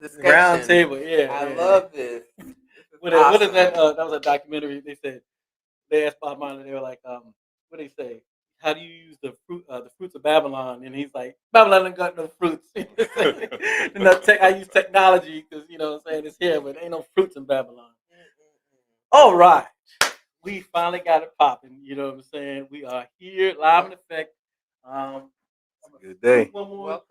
discussion. Round table, yeah. I love this. What is that? That was a documentary. They said they asked Bob Marley. They were like, what did they say? How do you use the fruits of Babylon? And he's like, Babylon ain't got no fruits. I use technology because what I'm saying, it's here, but ain't no fruits in Babylon. All right, we finally got it popping. You know what I'm saying? We are here, live in effect. Good day. Welcome.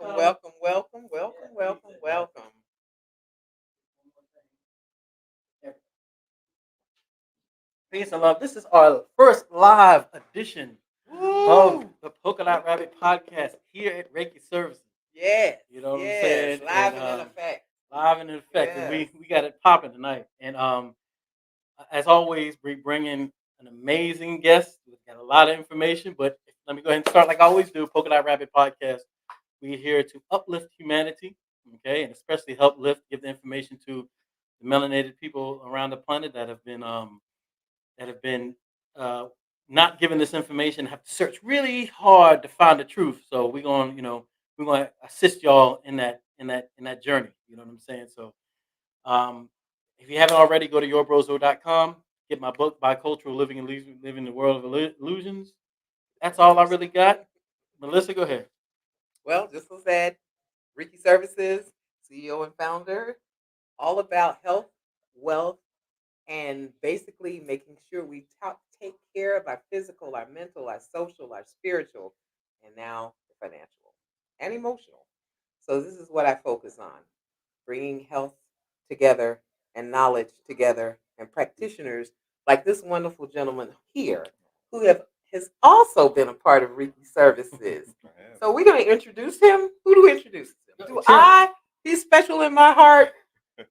Peace and love. This is our first live edition of the Polkadot Rabbit podcast here at Reiki Services. Yes. You know what I'm saying? Live and in effect. Live and in effect. Yes. And we got it popping tonight. And as always, we bring in an amazing guest. We've got a lot of information, but let me go ahead and start like I always do. Polkadot Rabbit podcast. We're here to uplift humanity, okay, and especially give the information to the melanated people around the planet that have been not given this information, have to search really hard to find the truth. So we're gonna assist y'all in that journey. You know what I'm saying? So if you haven't already, go to yourbrozo.com, get my book, Bicultural Living in the World of Illusions. That's all I really got. Melissa, go ahead. Well, just as that, Reiki Services, CEO and founder, all about health, wealth, and basically making sure we take care of our physical, our mental, our social, our spiritual, and now the financial and emotional. So this is what I focus on, bringing health together and knowledge together, and practitioners like this wonderful gentleman here who has also been a part of Reiki Services. So we're going to introduce him. Who do we introduce him? He's special in my heart. Then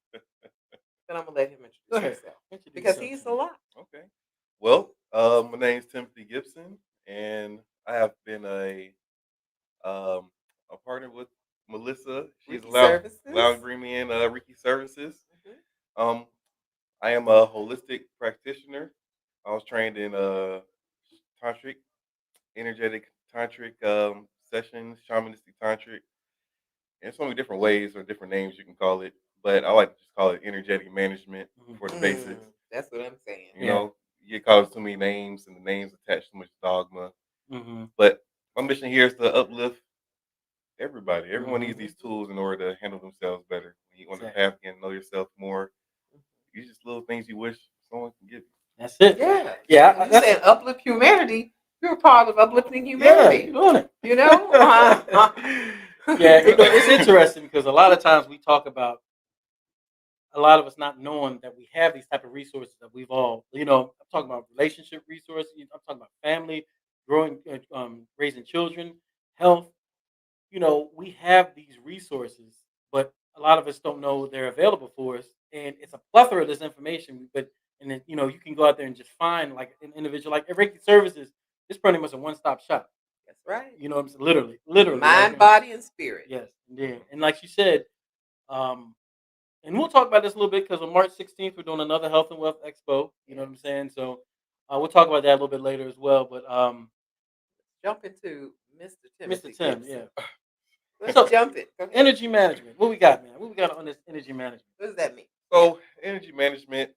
I'm going to let him introduce himself. Because he's a lot. Okay. Well, my name is Timothy Gibson, and I have been a partner with Melissa. She's allowed to bring me in Reiki Services. Mm-hmm. I am a holistic practitioner. I was trained in tantric, energetic tantric sessions, shamanistic tantric, and so many different ways or different names you can call it. But I like to just call it energetic management for the basics. That's what I'm saying. You know, you get called too many names, and the names attach too much dogma. Mm-hmm. But my mission here is to uplift everybody. Everyone needs these tools in order to handle themselves better. When you want to path and know yourself more, these just little things you wish someone can give you. That's it. Yeah. You said uplift humanity. You're a part of uplifting humanity. Yeah, doing it. You know? It's interesting because a lot of times we talk about a lot of us not knowing that we have these type of resources that we've all, I'm talking about relationship resources. I'm talking about family, growing, raising children, health. We have these resources, but a lot of us don't know they're available for us. And it's a plethora of this information, you can go out there and just find like an individual, like Reiki Services. It's pretty much a one-stop shop. That's right. You know what I'm saying? Literally. Mind, body, and spirit. Yes. Yeah. And like she said, and we'll talk about this a little bit because on March 16th, we're doing another Health and Wealth Expo. You know what I'm saying? So we'll talk about that a little bit later as well. But jump into Mr. Timothy Tim, Gibson. yeah. Let's jump it. Energy management. What we got, man? What we got on this energy management? What does that mean? So energy management,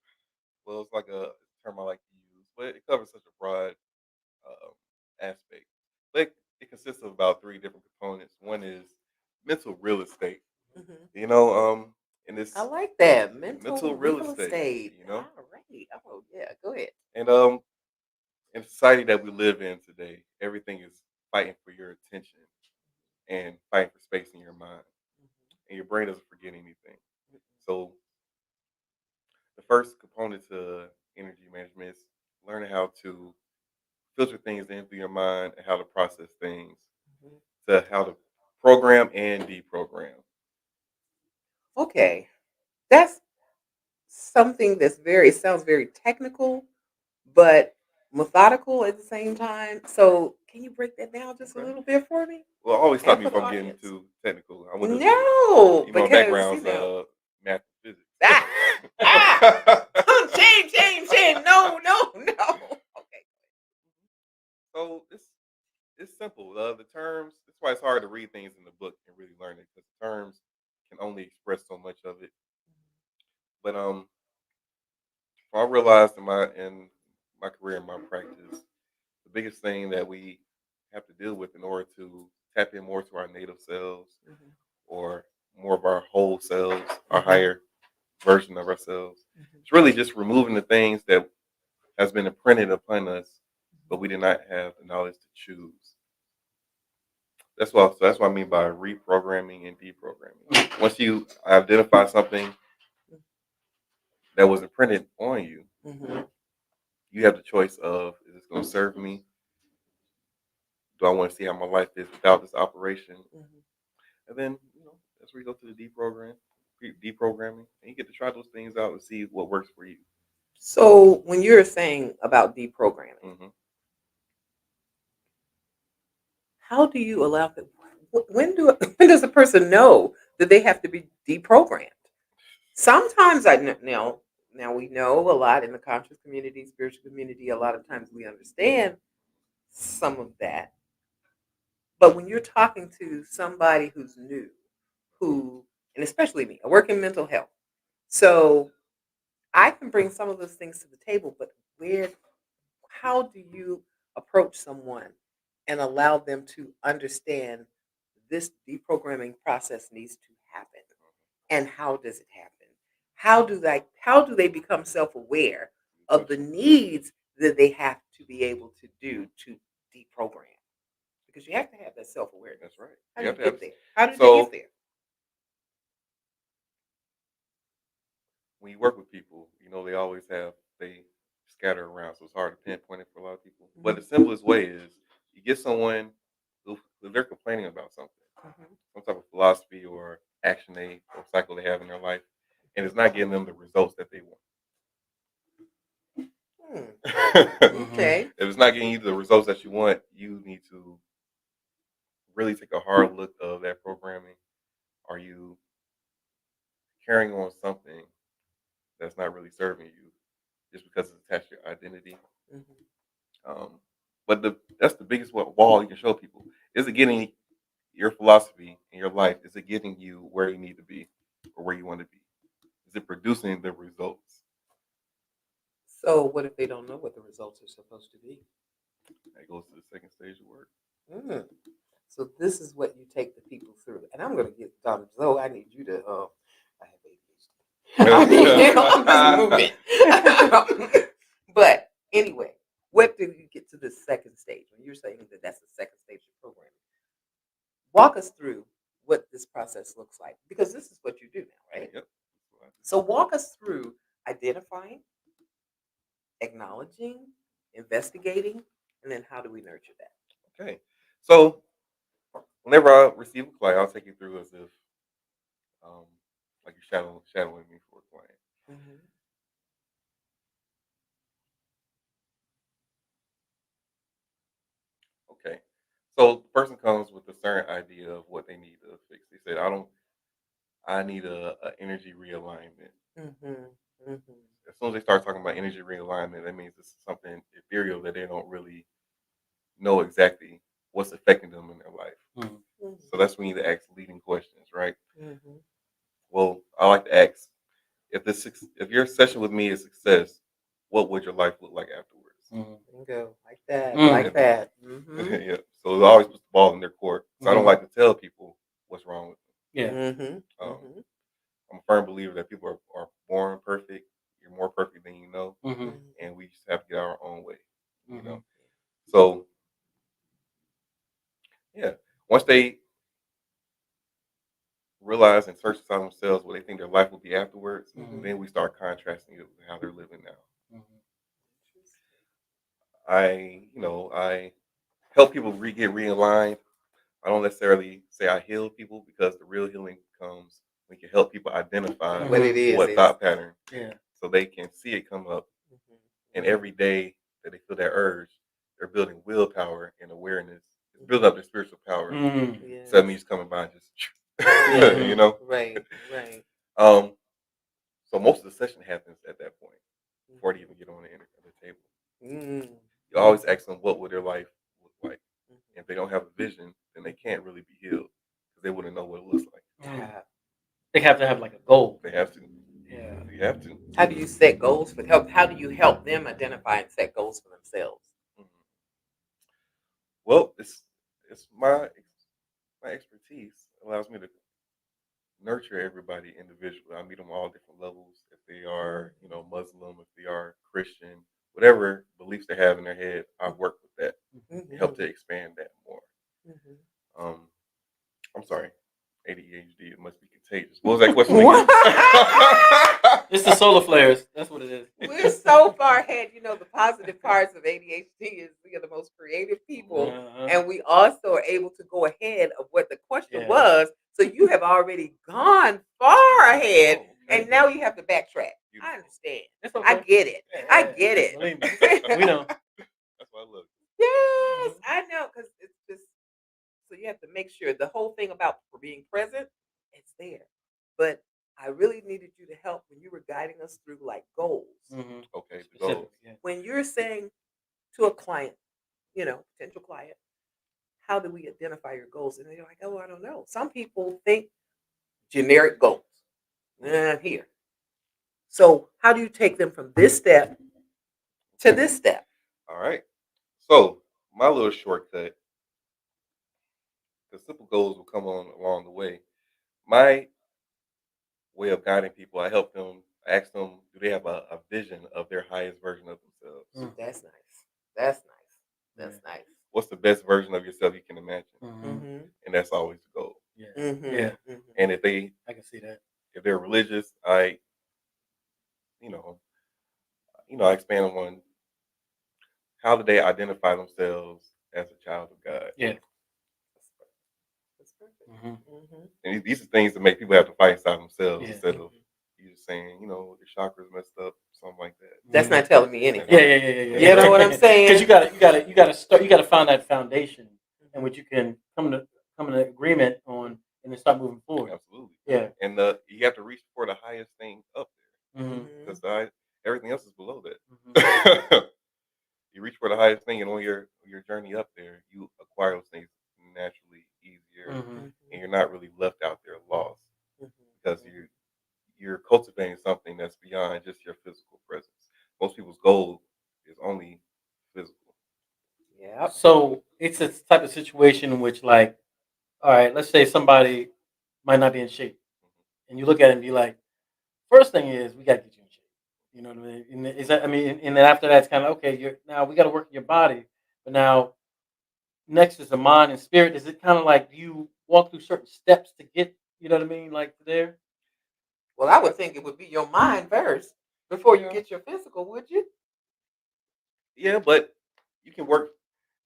well, it's like a term I like to use, but it covers such a broad aspect. But it consists of about 3 different components. One is mental real estate. Mm-hmm. And this I like that mental real estate. All right. Oh yeah, go ahead. And in the society that we live in today, everything is fighting for your attention and fighting for space in your mind, and your brain doesn't forget anything. So the first component to energy management is learning how to filter things in through your mind and how to process things, to how to program and deprogram. Okay, that's something that's sounds very technical, but methodical at the same time. So can you break that down just a little bit for me? Well, always stop me from getting too technical. I no, because background's math and physics. Shame. No. Okay. So it's simple. The terms. That's why it's hard to read things in the book and really learn it, because the terms can only express so much of of it. But I realized in my career and my practice, the biggest thing that we have to deal with in order to tap in more to our native selves Mhm. or more of our whole selves, our Mhm. higher version of ourselves, Mhm. it's really just removing the things that has been imprinted upon us, but we did not have the knowledge to choose. That's what I mean by reprogramming and deprogramming. Once you identify something that was imprinted on you, Mhm. you have the choice of, is this going to serve me? Do I want to see how my life is without this operation? Mhm. And then, that's where you go to the deprogramming, and you get to try those things out and see what works for you. So when you're saying about deprogramming, Hmm. how do you allow them? When do when does a person know that they have to be deprogrammed? Sometimes I now we know a lot in the conscious community, spiritual community. A lot of times we understand some of that, but when you're talking to somebody who's new, and especially me, I work in mental health, so I can bring some of those things to the table. But how do you approach someone and allow them to understand this deprogramming process needs to happen, and how does it happen? How do they become self-aware of the needs that they have to be able to do to deprogram? Because you have to have that self-awareness. That's right. How You do have you to have. get there? How did they So get there? when you work with people, they always they scatter around, so it's hard to pinpoint it for a lot of people. But the Mhm. simplest way is you get someone who they're complaining about something, Mhm. some type of philosophy or action or cycle they have in their life, and it's not getting them the results that they want. Hmm. If Okay. it's not getting you the results that you want, you need to really take a hard look of that programming. Are you carrying on something that's not really serving you just because it's attached to your identity? Mhm. Um, but that's the biggest wall you can show people. Is it getting your philosophy in your life? Is it getting you where you need to be or where you want to be? Is it producing the results? So what if they don't know what the results are supposed to be? That goes to the second stage of work. Mm. So this is what you take the people through, and I'm going to get Dr. Zoe. I need you to. I have ADHD. I mean, I'm just moving. But anyway, what do you get to the second stage when you're saying that that's the second stage of programming? Walk us through what this process looks like, because this is what you do now, right? Yep. So walk us through identifying, acknowledging, investigating, and then how do we nurture that? Okay. So whenever I receive a client, I'll take you through as if um, like you're shadowing me for a client. Mm-hmm. Okay. So the person comes with a certain idea of what they need to fix. They said, I need a energy realignment. Mm-hmm. Mm-hmm. As soon as they start talking about energy realignment, that means it's something ethereal that they don't really know exactly what's affecting them in their life. Mhm. So that's when you need to ask leading questions, right? Mm-hmm. Well, I like to ask, if your session with me is success, what would your life look like afterwards? Mhm. Bingo. Like that. Mm. Like And that. Mm-hmm. yeah, so it always puts the ball in their court. So I don't Mhm. like to tell people what's wrong with Yeah. Mm-hmm. them. Mm-hmm. I'm a firm believer that people are born perfect. You're more perfect than you know, Mhm. and we just have to get our own way. You know. Mhm. So yeah, once they realize and search inside themselves what they think their life will be afterwards, Mm-hmm. then we start contrasting it with how they're living now. Mhm. I help people get realigned. I don't necessarily say I heal people because the real healing comes when you can help people identify What it what is. thought pattern Yeah. so they can see it come up. Mhm. And every day that they feel that urge, they're building willpower and awareness. It's building up their spiritual power. Mhm. Yes. So that means coming by and just, Yeah. you know. Right. Right. Um, so most of the session happens at that point before they even get on the table. Mm-hmm. You always ask them what would their life look like. If they don't have a vision, then they can't really be healed because they wouldn't know what it looks like. Mhm. Yeah. They have to have like a goal. They have to. Yeah. You have to. How do you set goals for help? How do you help them identify and set goals for themselves? Mhm. Well, it's my expertise allows me to nurture everybody individually. I meet them all different levels. If they are, Muslim, if they are Christian, whatever beliefs they have in their head, I work with that and help to expand that more. Mhm. Um, I'm sorry, ADHD. It must be contagious. What was that question What? again? It's the solar flares. That's what it is. We're so far ahead. The positive parts of ADHD is we are the most creative people, and we also are able to go ahead of what the question was. So you have already gone far ahead, and now you have to backtrack. Beautiful. I understand. It's okay. I get it. Yeah, I get it. believe me. We know. That's why I love it. Yes, I know, because it's just so you have to make sure the whole thing about being present, it's there. But I really needed you to help when you were guiding us through like goals. Mm-hmm. Okay, the Specific, goals. yeah. When you're saying to a client, potential client, how do we identify your goals? And they're like, oh, I don't know. Some people think generic goals. Here. So how do you take them from this step to this step? All right. So my little shortcut, the simple goals will come on along the way. My way of guiding people, I help them, I ask them, do they have a vision of their highest version of themselves? That's nice. That's nice. That's nice. What's the best version of yourself you can imagine? Mm-hmm. And that's always the goal. Yeah. Mm-hmm. Yeah. Mm-hmm. And if they, I can see that. if they're religious, I expand on how do they identify themselves as a child of God. Yeah. That's perfect. Mm-hmm. Mm-hmm. And these are things that make people have to fight inside themselves Yeah. instead of you just saying, your chakras messed up, something like that. That's not telling me anything. Yeah. You know what I'm saying? Because you gotta find that foundation in which you can come to an agreement on and then start moving forward. Absolutely. Yeah. And you have to reach for the highest thing up there Mm-hmm. because everything else is below that. Mm-hmm. You reach for the highest thing, and on your journey up there, you acquire those things naturally easier, Mm-hmm. and you're not really left out there lost Mhm. because you're cultivating something that's beyond just your physical presence. Most people's goal is only physical. Yep. So it's a type of situation in which, like, all right, let's say somebody might not be in shape, and you look at it and be like, first thing is we got to get you in shape. You know what I mean? And is that, I mean, and then after that, it's kind of okay. Now we got to work in your body, but now next is the mind and spirit. Is it kind of like you walk through certain steps to get, you know what I mean, like there? Well, I would think it would be your mind first before you Yeah. get your physical, would you? Yeah, but you can work.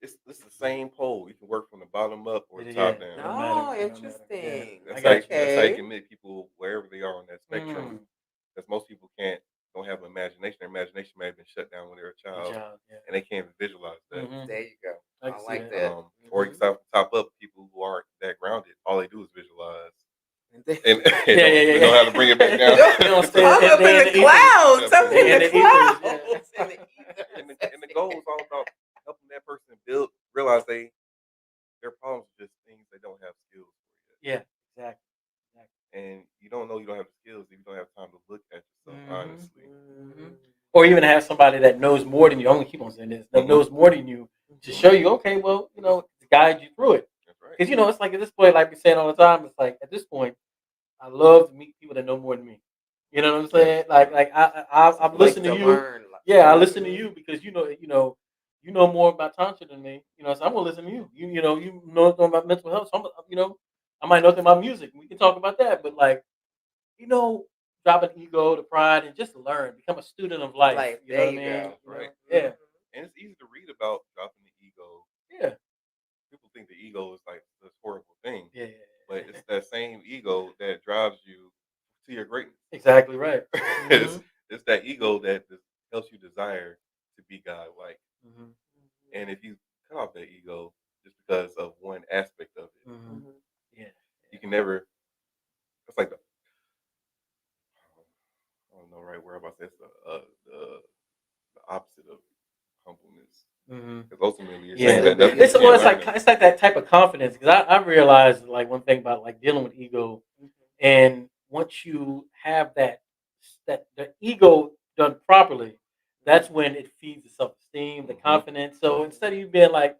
It's the same pole. You can work from the bottom up or the top down. Don't matter, Oh, it don't matter. interesting. That's I how got you, you. that's how you Okay. can meet people wherever they are on that spectrum. Because most people don't have imagination. Their imagination may have been shut down when they were a child, and they can't even visualize that. Mhm. There you go. I I can see like that. that. Or you can start from top up. People who aren't that grounded, all they do is visualize, And they- and Yeah. they know how to bring it back down. They don't stay I'm up in the ether. clouds. I'm They in in the the ethers, clouds. In the ethers. And the goal is all about helping that person realize their problems are just things they don't have skills for yet. Yeah, exactly. And you don't know you don't have the skills if you don't have time to look at yourself honestly. Mhm. Or even have somebody that knows more than you. I'm gonna keep on saying this. That knows more than you to show you. Okay, well, to guide you through it. That's right. Because it's like at this point, like we saying all the time, it's like at this point, I love to meet people that know more than me. You know what I'm saying? Like I've listened to you. Learn. Yeah, I listen to you because you know more about tantra than me. So I'm gonna listen to you. You know about mental health. So I might know about music. We can talk about that. But like, drop an ego, the pride, and just learn. Become a student of life. You know There what I you mean? go. Right. Yeah. And it's easy to read about dropping the ego. Yeah. People think the ego is like this horrible thing. Yeah. But it's that same ego that drives you to your greatness. Exactly right. It's that ego that helps you desire to be God-like. Mm-hmm. And if you cut off that ego just because of one aspect of it, Yeah. you can never. It's like I don't know right where about this. The opposite of humbleness. Because ultimately, you're saying that nothing. It's like that type of confidence. Because I realized like one thing about like dealing with ego, and once you have that the ego done properly, that's when it feeds the self-esteem, the confidence. So instead of you being like,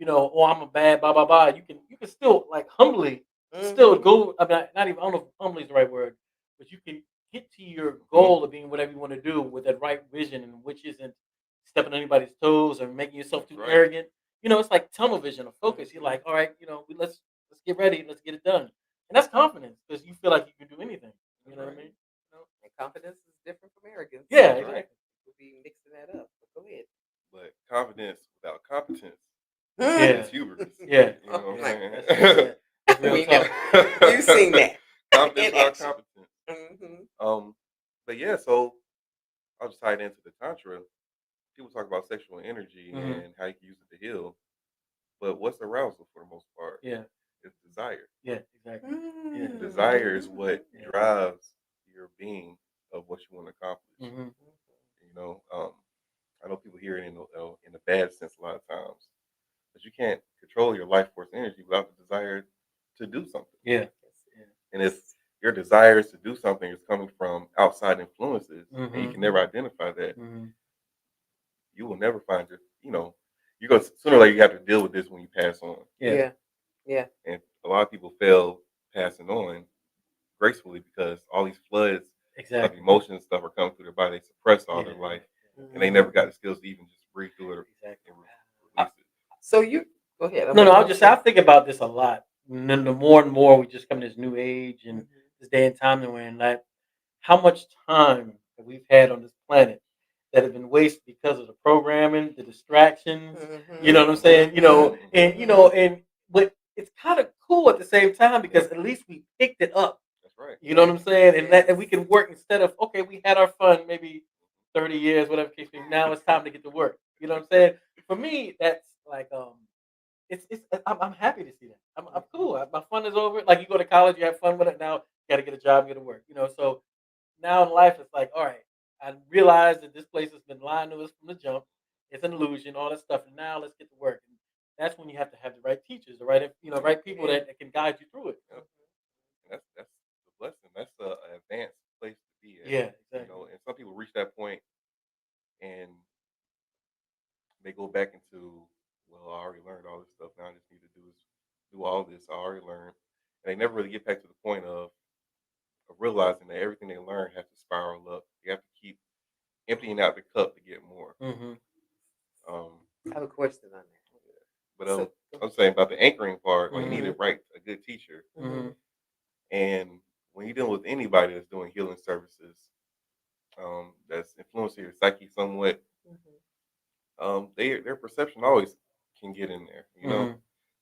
oh, I'm a bad blah blah blah, you can still like humbly still go. I mean, not even, I don't know if humbly is the right word, but you can get to your goal of being whatever you want to do with that right vision, and which isn't stepping on anybody's toes or making yourself too arrogant. It's like tunnel vision or focus. You're like, all right, let's get ready, let's get it done, and that's confidence because you feel like you can do anything. You know what I mean? And confidence is different from arrogance. Yeah, That's exactly. right. We'll be mixing that up. But go ahead. But confidence without competence Yeah. is hubris. Yeah. You know what I'm Oh, saying? That's real We talk. know. You've seen that. Confidence In without action. competence. But yeah, so I'll just tie it into the Tantra. People talk about sexual energy and how you can use it to heal. But what's arousal for the most part? Yeah. It's desire. Yeah, exactly. Yeah. Desire is what drives your being of what you want to accomplish. You know, I know people hear it in a bad sense a lot of times, but you can't control your life force energy without the desire to do something. Yeah. And if your desires to do something is coming from outside influences, and you can never identify that, you will never find you're going to sooner or later you have to deal with this when you pass on. Yeah. And a lot of people fail passing on gracefully because all these floods of emotions and stuff are coming through their body. They suppress all their life, and they never got the skills to even just breathe through it and release it. So you go ahead. I think about this a lot. And then the more and more we just come to this new age and this day and time that we're in, like how much time that we've had on this planet that have been wasted because of the programming, the distractions. You know what I'm saying? But it's kind of cool at the same time because at least we picked it up. That's right. You know what I'm saying? And we can work instead of, okay, we had our fun maybe 30 years, whatever case may be. Now it's time to get to work. You know what I'm saying? For me, that's like I'm happy to see that. I'm cool. My fun is over. Like you go to college, you have fun with it. Now you got to get a job, get to work. So now in life, it's like, all right, I realize that this place has been lying to us from the jump. It's an illusion, all that stuff. And now let's get to work. And that's when you have to have the right teachers, the right people that can guide you through it. That's the blessing. That's an advanced place to be at. Yeah, exactly. And some people reach that point and they go back into, well, I already learned all this stuff. Now I just need to do all this. I already learned. And they never really get back to the point of realizing that everything they learn has to spiral up. You have to keep emptying out the cup to get more. I have a question on that. But I'm saying about the anchoring part, you need to write a good teacher. And when you're dealing with anybody that's doing healing services, that's influencing your psyche somewhat, their perception always can get in there,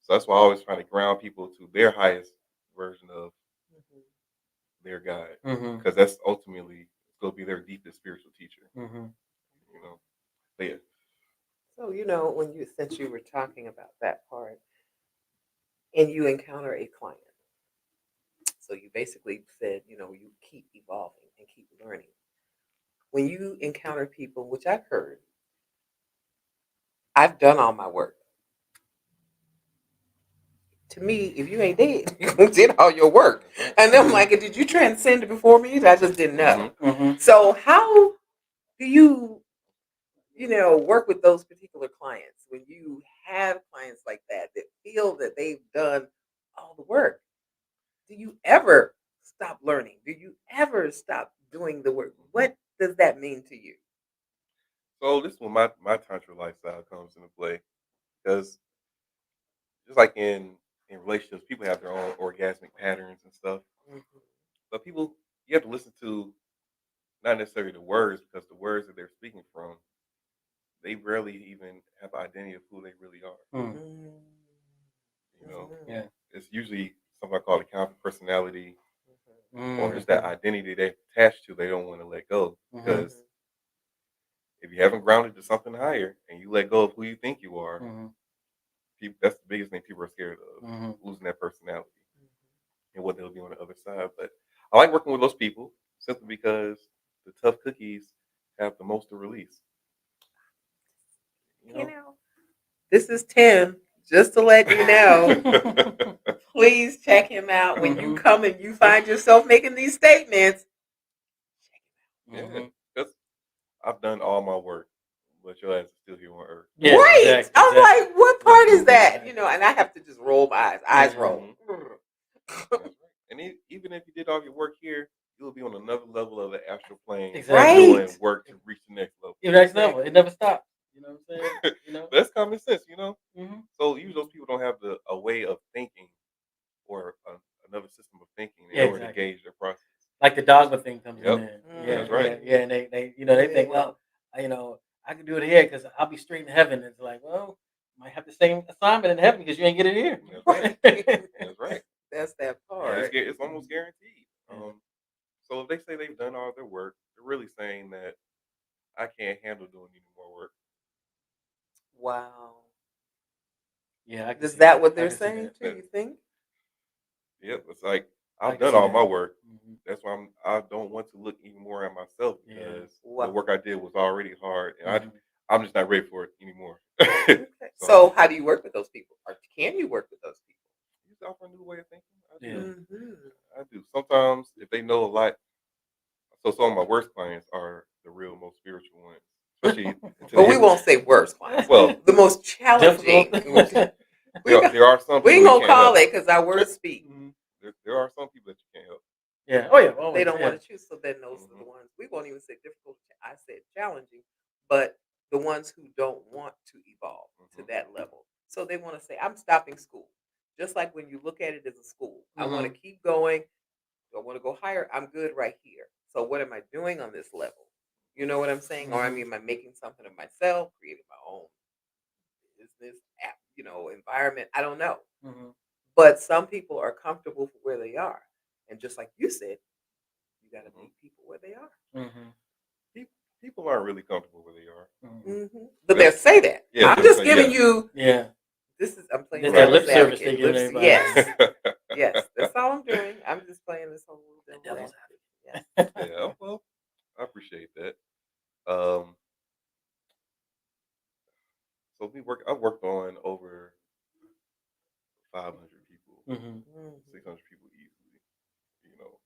So that's why I always try to ground people to their highest version of their guide, because that's ultimately going to be their deepest spiritual teacher. But yeah. So since you were talking about that part, and you encounter a client, so you basically said you keep evolving and keep learning. When you encounter people, which I've heard, I've done all my work. To me, if you ain't dead, you did all your work. And I'm like, did you transcend before me? I just didn't know. So how do you, work with those particular clients when you have clients like that feel that they've done all the work? Do you ever stop learning? Do you ever stop doing the work? What does that mean to you? So this is when my Tantra lifestyle comes into play, because just like in relationships, people have their own orgasmic patterns and stuff. But you have to listen to not necessarily the words, because the words that they're speaking from, they rarely even have an identity of who they really are. Yeah. It's usually something I call the counter personality, or just that identity they're attached to. They don't want to let go, because if you haven't grounded to something higher and you let go of who you think you are, that's the biggest thing people are scared of, losing that personality and what they'll be on the other side. But I like working with those people simply because the tough cookies have the most to release. This is Tim Just to let you know, please check him out when you come and you find yourself making these statements. Yeah, because I've done all my work, but your ass is still here on Earth. Yeah, Right. exactly, I'm exactly. like, what part is that? Exactly. You know, and I have to just roll my eyes roll. That's right. And even if you did all your work here, you'll be on another level of the astral plane, Exactly. doing Right. work to reach the next level. The next level. It never stops. You know what I'm saying? You know? That's common sense, you know. Mhm. So usually those people don't have a way of thinking or another system of thinking in Yeah, order exactly. to gauge their process. Like the dogma thing comes Yep. in there. That's right. Yeah, and they you know, they think, well, I can do it here because I'll be straight in heaven. It's like, well, you might have the same assignment in heaven because you ain't get it here. That's right. That's right. That's that Yeah, part. it's almost guaranteed. So if they say they've done all their work, they're really saying that I can't handle doing any more work. Wow. Yeah, I can Is see that what I they're can see saying that. too? You think? Yep, it's like I I've can done see all that. my work. Mhm. That's why I don't want to look even more at myself Yeah. because Wow. the work I did was already hard, and Mhm. I'm just not ready for it anymore. Okay. So how do you work with those people? Or can you work with those people? you offer a new way of thinking. I Yeah. do. Mm-hmm. I do. Sometimes if they know a lot, so some of my worst clients are the real most spiritual ones, especially. But we won't say worse clients. Well, The most challenging. Difficult. there are some We people ain't you gonna can't call help. it because our words speak. Mhm. There are some people that you can't help. Yeah. Oh yeah. Always. They don't yeah. want to choose. So then those are the ones we won't even say difficult. I said challenging, but the ones who don't want to evolve to that level. So they want to say, I'm stopping school. Just like when you look at it as a school, I want to keep going. I want to go higher. I'm good right here. So what am I doing on this level? You know what I'm saying? Or I mean, am I making something of myself, creating my own business app, environment? I don't know. Mhm. But some people are comfortable for where they are. And just like you said, you got to meet people where they are. Mhm. People aren't really comfortable where they are. Mm-hmm. But they'll say that. Yeah, I'm they'll just say, giving yeah. you. Yeah. I'm playing There's that devil's lip service they advocate. give everybody. Yes, yes. That's all I'm doing. I'm just playing this whole little devil's Devil's advocate. Yes. Yeah, well, I appreciate that. So I've worked on over 500 people, Mhm. 600 people easily, you know.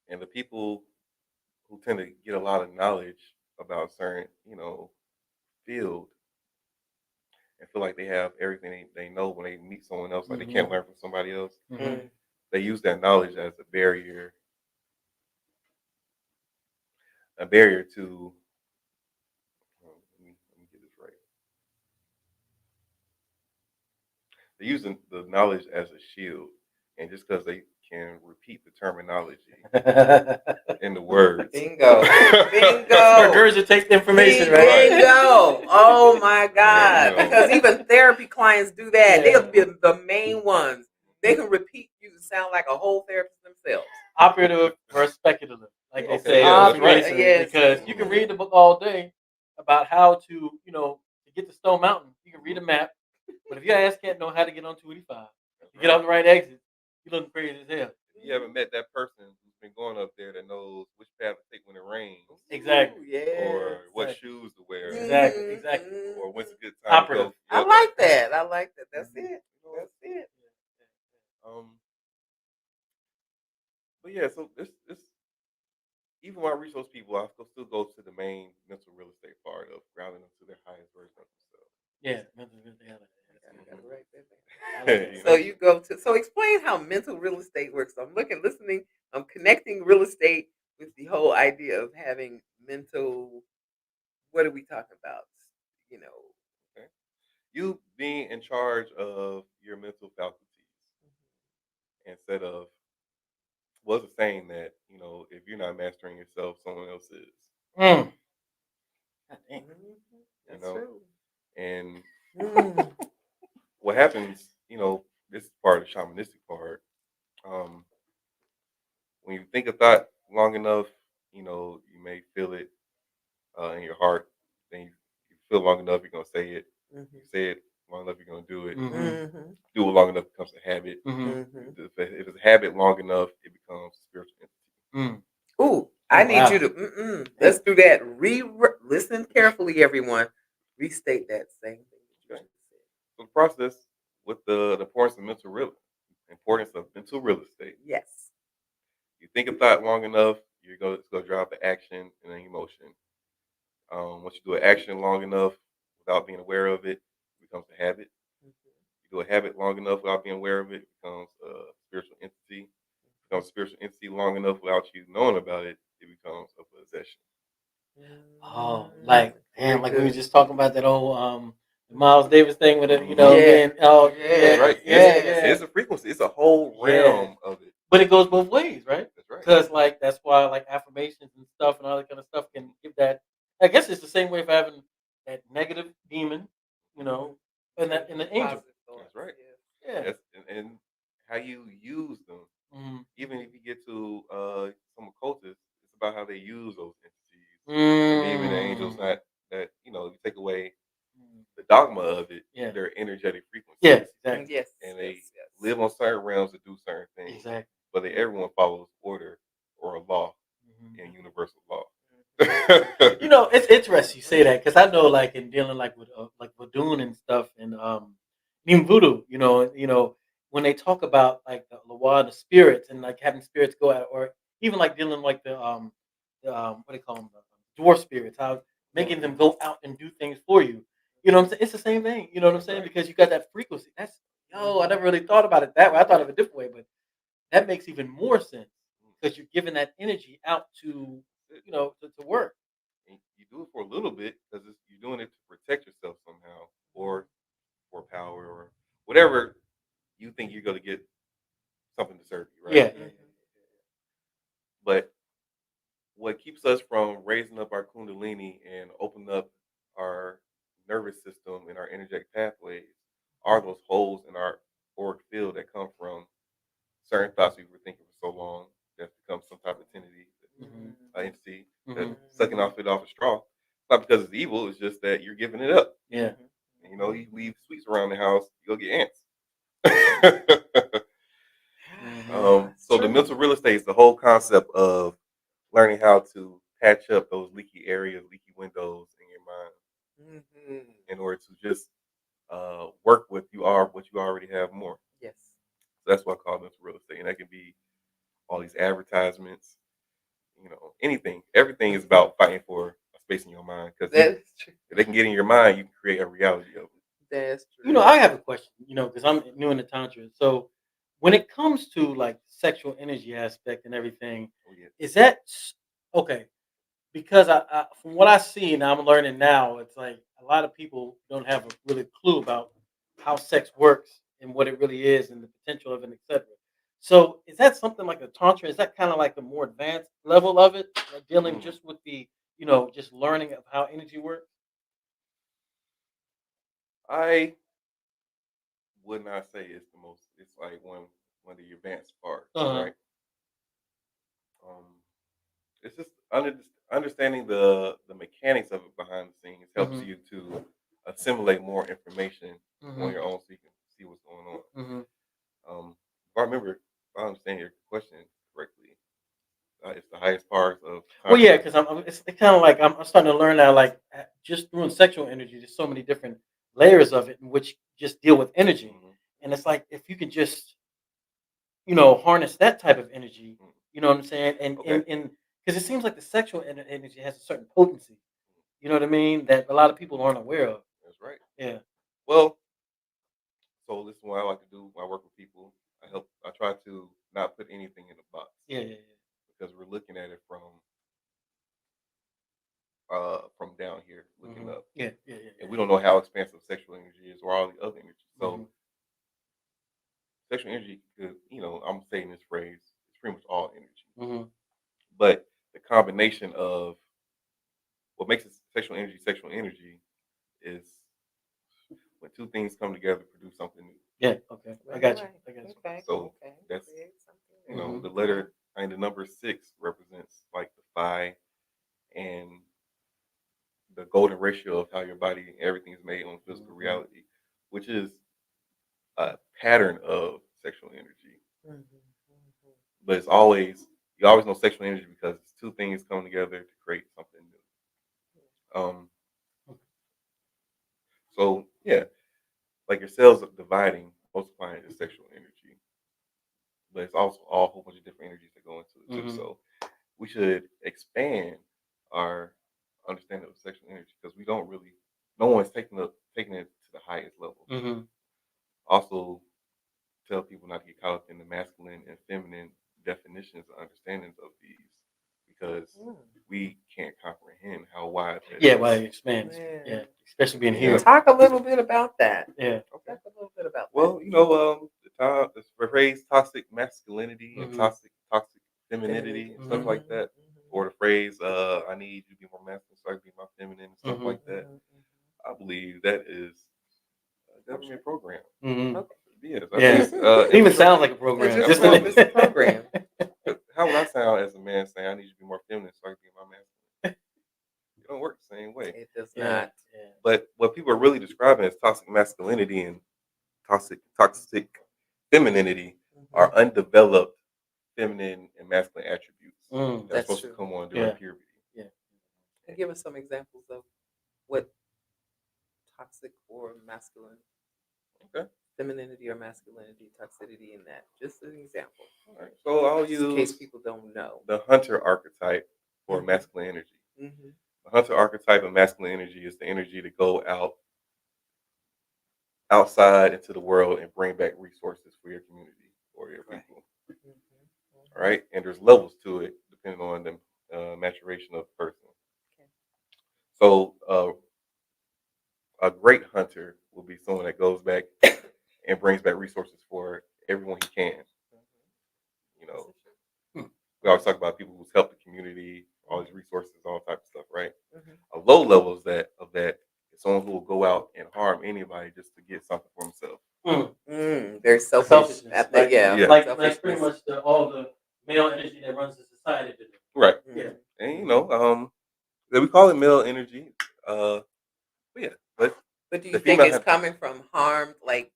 And the people who tend to get a lot of knowledge about certain, field and feel like they have everything they know when they meet someone else, like they can't learn from somebody else. Mhm. They use that knowledge as a barrier to. Let me get this right. They're using the knowledge as a shield, and just because they can repeat the terminology in the words, Bingo. Bingo. Regurgitate the information, right? Bingo. Oh my God. you know. Because even therapy clients do that. Yeah. They'll be the main ones. They can repeat you to sound like a whole therapist themselves. Operative versus speculative, like they Okay, say yeah, in that's right. Freemasonry, Yes. because you can read the book all day about how to, to get to Stone Mountain. You can read a map, but if your ass can't know how to get on 285, to get on the right exit, you're looking crazy as hell. You haven't met that person who's been going up there that knows which path to take when it rains, Exactly. Yeah. or what shoes to wear, Exactly. or when's a good time Operative. to go. I Yep. like that. I like that. That's it. That's it. But yeah, so this even when I reach those people, I still go to the main mental real estate part of grounding them to their highest version of themselves. Yeah, mental real estate. Got it right there. I like So you go to. So explain how mental real estate works. So I'm listening. I'm connecting real estate with the whole idea of having mental. What are we talking about? You know. Okay. You being in charge of your mental faculties instead of what's the saying that if you're not mastering yourself, someone else is. Mm. That's true. And Mm. what happens, this is part of the shamanistic part. When you think a thought long enough, you may feel it in your heart. Then you feel long enough, you're gonna say it. You say it long enough, you're gonna do it. Do it long enough, it becomes a habit. If it's a habit long enough, it becomes a spiritual entity. Ooh, I need you to. Let's do that. Listen carefully, everyone. restate that same thing that you Okay. just said. So the process with the importance of mental real estate. Yes. You think a thought long enough, it's going to drive the action and an emotion. Once you do an action long enough without being aware of it, it becomes a habit. Mhm. You do a habit long enough without being aware of it, it becomes a spiritual entity. It becomes a spiritual entity long enough without you knowing about it, it becomes a possession. Oh, like Very damn, like we were good. just talking about that old Miles Davis thing with it, Yeah. oh That's right. It's a frequency. It's a whole realm of it. But it goes both ways, right? That's right. Because like that's why like affirmations and stuff and all that kind of stuff can give that. I guess it's the same way for having that negative demon, and the angel. Positive thoughts, That's right. Yeah. That's, and how you use them. Mm-hmm. Even if you get to some occultists, it's about how they use those entities. Mm. And even the angels, not that you take away the dogma of it, they're energetic frequencies. Yes, exactly. Yes. And they yes. live on certain realms to do certain things. Exactly. But everyone follows order or a law and universal law. It's interesting you say that because I know, like, in dealing like with like Vodun and stuff, and even voodoo, when they talk about like the Loa, the spirits, and like having spirits go out, or even like dealing like the what do they call them, the dwarf spirits, how making them go out and do things for you. You know what I'm saying? It's the same thing. You know what I'm saying? Because you got that frequency. I never really thought about it that way. I thought of it a different way, but that makes even more sense because you're giving that energy out to to work. And you do it for a little bit because you're doing it to protect yourself somehow, or for power, or whatever you think you're going to get something to serve you, right? Yeah. But what keeps us from raising up our kundalini and opening up our nervous system and our energetic pathways are those holes in our auric field that come from certain thoughts we were thinking for so long that become some type of entity that's sucking off a straw. It's not because it's evil, it's just that you're giving it up. Yeah. And, you leave sweets around the house, you go get ants. So the mental real estate is the whole concept of learning how to patch up those leaky areas, leaky windows in your mind in order to just work with what you already have more. Yes. So that's what I call mental real estate. And that can be all these advertisements, anything. Everything is about fighting for a space in your mind. Because if they can get in your mind, you can create a reality of it. That's true. I have a question, because I'm new in the Tantra. So when it comes to like sexual energy aspect and everything, is that okay? Because I from what I see and I'm learning now, it's like a lot of people don't have a really clue about how sex works and what it really is and the potential of it, etc. So is that something like a tantra? Is that kind of like the more advanced level of it, like dealing just with the just learning of how energy works? I would not say it's the most. It's like one of the advanced parts, right? It's just understanding the mechanics of it behind the scenes helps you to assimilate more information on your own, so you can see what's going on. If I remember, if I understand your question correctly, it's the highest part of. Well, yeah, because it's kind of like I'm starting to learn now, like just through sexual energy, there's so many different layers of it, in which just deal with energy, and it's like if you could just harness that type of energy, you know what I'm saying, and because it seems like the sexual energy has a certain potency, you know what I mean, that a lot of people aren't aware of. That's right. Yeah. Well, so this is what I like to do when I work with people. I try to not put anything in a box. Yeah. Because we're looking at it from down here, looking up. Yeah. And we don't know how expansive sexual energy is or all the other energy. So sexual energy could, I'm saying this phrase, it's pretty much all energy. But the combination of what makes it sexual energy is when two things come together to produce something new. Yeah, okay. I got you. Okay. So that's the letter and the number 6 represents like the phi and the golden ratio of how your body and everything is made on physical reality, which is a pattern of sexual energy. But you always know sexual energy because it's two things coming together to create something new. So yeah, like your cells are dividing, multiplying is sexual energy, but it's also all a whole bunch of different energies that go into it too. Mhm. So we should expand our understanding of sexual energy because we don't really, no one's taking it to the highest level. Mm-hmm. Also, tell people not to get caught up in the masculine and feminine definitions or understandings of these because we can't comprehend how wide that Yeah, is. why it expands. Yeah. Yeah, especially being Yeah. here. Talk a little bit about that. Yeah. Talk a little bit about Well, the phrase toxic masculinity and Mhm. toxic femininity and stuff Mhm. like that, or the phrase I need you to be more masculine so I can be more feminine and stuff Mhm. like that. I believe that is a government program. Mm-hmm. Okay. Yes, I Yeah. think It even sounds like a program. It just Just sounds in it's a program. How would I sound as a man saying I need you to be more feminine so I can be more masculine? It don't work the same way. It does Yeah. not. Yeah. But what people are really describing as toxic masculinity and toxic femininity are undeveloped feminine and masculine attributes Mm. that are That's supposed true. to come on during Yeah. puberty. Yeah. And give us some examples of what toxic or masculine, Okay. femininity or masculinity, toxicity in that. Just an example. All right. So I'll Just in case use people don't know. the hunter archetype for Mhm. masculine energy. Mm-hmm. The hunter archetype of masculine energy is the energy to go outside into the world and bring back resources for your community or your Right. people. Mm-hmm. All right, and there's levels to it depending on the maturation of the person. Okay. So a great hunter will be someone that goes back and brings back resources for everyone he can. You know, we always talk about people who's helped the community, all these resources, all type of stuff, right? Mm-hmm. A low level of that is someone who will go out and harm anybody just to get something for himself. There's selfish. Selfishness. Like, Yeah. Yeah. Like Selfishness. pretty much all the male energy that runs the society today. Right. Yeah. And we call it male energy. But yeah, but But do you the think female it's has- coming from harm, like,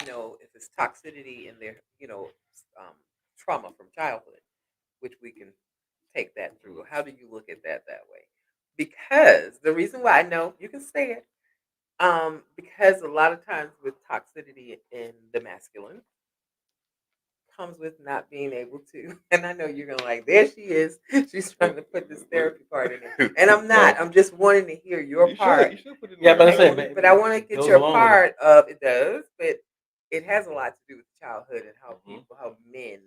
if it's toxicity in their, trauma from childhood, which we can take that through? How do you look at that way? Because the reason why I know you can say it, because a lot of times with toxicity in the masculine comes with not being able to, and I know you're gonna like, there she is. She's trying to put this therapy part in it. And I'm not. No. I'm just wanting to hear your You part. should put it in Yeah, there. but I said, But I want to it get goes your along with it. part of it does, but it has a lot to do with childhood and how how men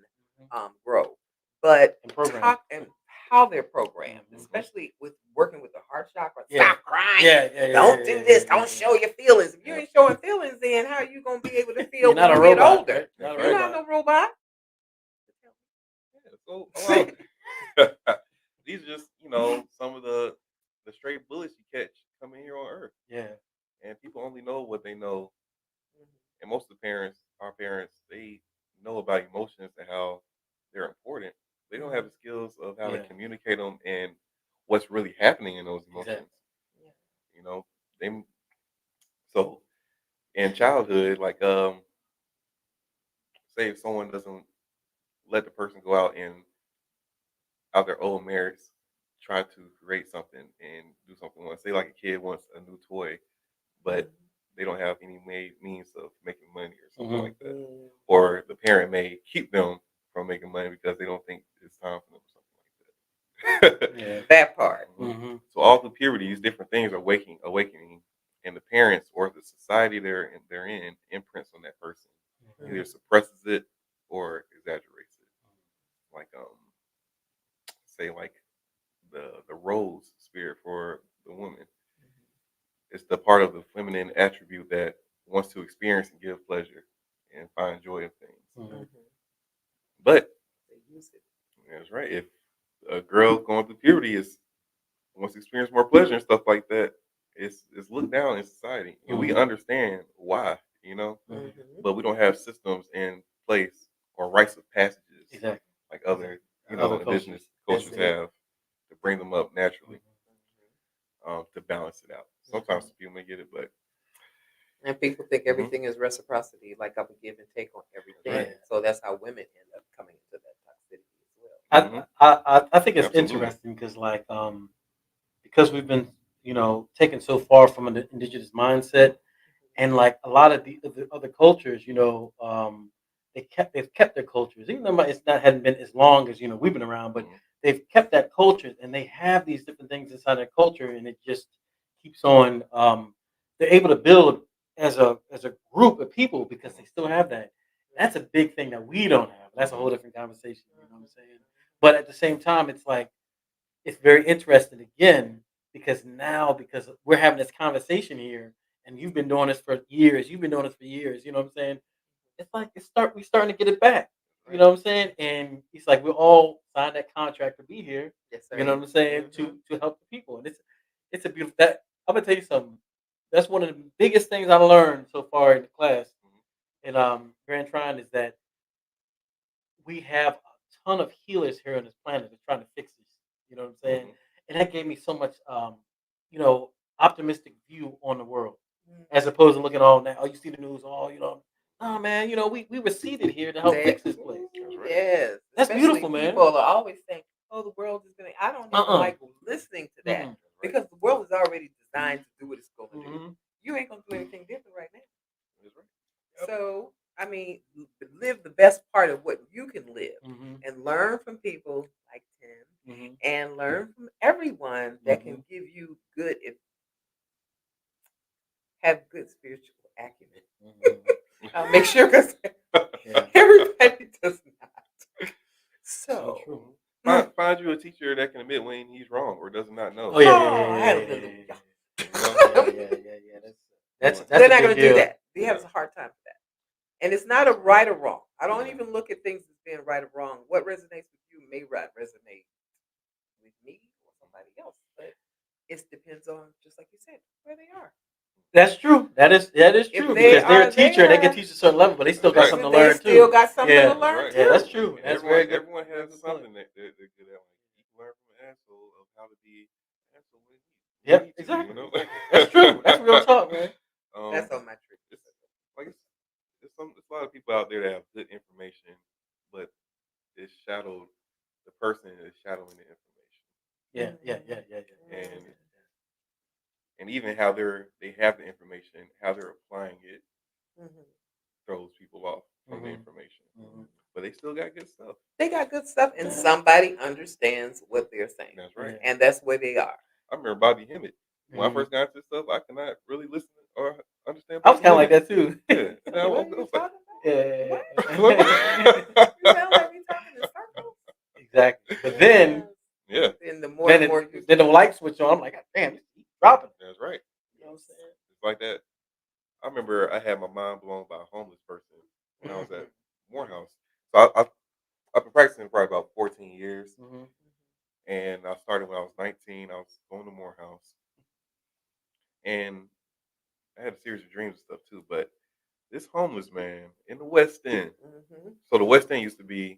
grow. But And program. talk and how they're programmed, especially with working with the heart chakra. Yeah. Stop crying. Yeah. Don't do this. Don't show your feelings. If you ain't showing feelings, then how are you gonna be able to feel You're not when a you get robot, older? right? Not a You're not robot. no robot. Yeah, so these are just some of the straight bullets you catch coming here on Earth, Yeah. and people only know what they know. And most of our parents, they know about emotions and how they're important. They don't have the skills of how to Yeah. communicate them and what's really happening in those emotions. Exactly. You know, they so in childhood, like say if someone doesn't let the person go out and out their old merits try to create something and do something once. Say like a kid wants a new toy, but they don't have any means of making money or something like that. Or the parent may keep them from making money because they don't think it's time for them or something like that. Yeah. That part. Mm-hmm. So all through puberty, these different things are awakening, and the parents or the society they're in imprints on that person. Either suppresses it or exaggerates it. Like say like the rose spirit for the woman. It's the part of the feminine attribute that wants to experience and give pleasure and find joy in things. But They use it. that's right. If a girl going through puberty wants to experience more pleasure and stuff like that, it's looked down in society, and we understand why, but we don't have systems in place or rites of passages like other indigenous cultures have to bring them up naturally. To balance it out. Sometimes people may get it, but And people think everything is reciprocity, like I'm a give and take on everything. Right. So that's how women end up coming into that toxicity as well. I think it's Absolutely. interesting because because we've been taken so far from an indigenous mindset, and like a lot of the other cultures, they've kept their cultures, even though it's not hadn't been as long as we've been around, but they've kept that culture, and they have these different things inside their culture, and it just keeps on. They're able to build as a group of people because they still have that. That's a big thing that we don't have. That's a whole different conversation. You know what I'm saying? But at the same time, it's like it's very interesting again because we're having this conversation here, and you've been doing this for years. You've been doing this for years. You know what I'm saying? It's like we're starting to get it back. You know what I'm saying? And it's like we all signed that contract to be here. Yes, You know sir. what I'm saying? To help the people, and it's a beautiful. That I'm gonna tell you something. That's one of the biggest things I learned so far in the class in Grand Trine is that we have a ton of healers here on this planet that's trying to fix this. You know what I'm saying? And that gave me so much, you know, optimistic view on the world, as opposed to looking all now. Oh, you see the news, oh man, we were seated here to help fix this place. Yes. That's Especially beautiful, man. people are always saying, "Oh, the world is going to." I don't even like listening to that because the world is already designed to do what it's going to do. You ain't going to do anything different right now. So, I mean, live the best part of what you can live and learn from people like Tim and learn from everyone that can give you have good spiritual acumen. I'll make sure because everybody does not. So true. Find you a teacher that can admit when he's wrong or does not know. Oh yeah. That's they're not a going big to do deal. that. They have a hard time with that. And it's not a right or wrong. I don't even look at things as being right or wrong. What resonates with you may resonate with me or somebody else. But it depends on, just like you said, where they are. That's true. That is true because they're a teacher and they can teach a certain level, but they still got something to learn too. They still got something to learn too. Yeah, that's true. And That's very good. everyone has something that they're good at. Like you can learn from an asshole of how to be an asshole with you. Yep, exactly. That's true. That's real talk, man. That's on my tree. It's a lot of people out there that have good information, but it's shadowed. The person is shadowing the information. Yeah. And even how they have the information, how they're applying it, throws people off from the information. But they still got good stuff. They got good stuff, and somebody understands what they're saying. That's right. And that's where they are. I remember Bobby Hemmett. When I first got into this stuff, I could not really listen or understand. I was kind of like that too. Yeah. Now, What are you talking about? Yeah. You sound like we talking in circles. Exactly. But then, and the more then the light switch on. I'm like, damn, he's dropping. That's right. You know what I'm saying? It's like that. I remember I had my mind blown by a homeless person when I was at Morehouse. So I've been practicing for probably about 14 years. And I started when I was 19. I was going to Morehouse. And I had a series of dreams and stuff too. But this homeless man in the West End. So the West End used to be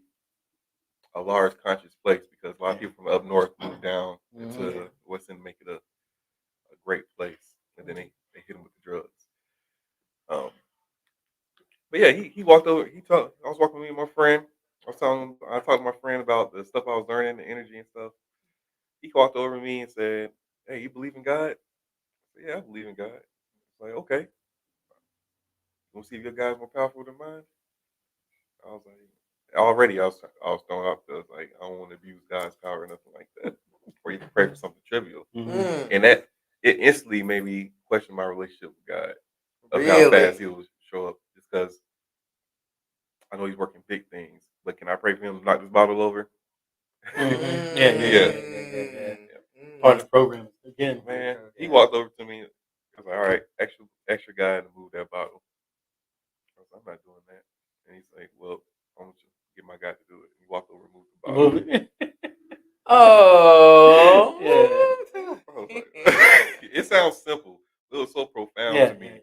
a large conscious place because a lot of people from up north moved down into the West End to make it a great place. And then they hit him with the drugs. But yeah, he walked over. I was walking with me and my friend. I talked to my friend about the stuff I was learning, the energy and stuff. He walked over to me and said, "Hey, you believe in God?" I said, "Yeah, I believe in God." It's like, okay. You want to see if your God's more powerful than mine? I was like, already I was thrown off. I was like, I don't want to abuse God's power or nothing like that. Or you can pray for something trivial. And that it instantly made me question my relationship with God. Of how fast he will show up. Just because I know he's working big things. But can I pray for him to knock this bottle over? Yeah. Part of the program. Again, man. He walked over to me. I was like, all right, extra guy to move that bottle. I was like, I'm not doing that. And he's like, well, I want you to get my guy to do it. He walked over and moved the bottle. It sounds simple. It was so profound to me.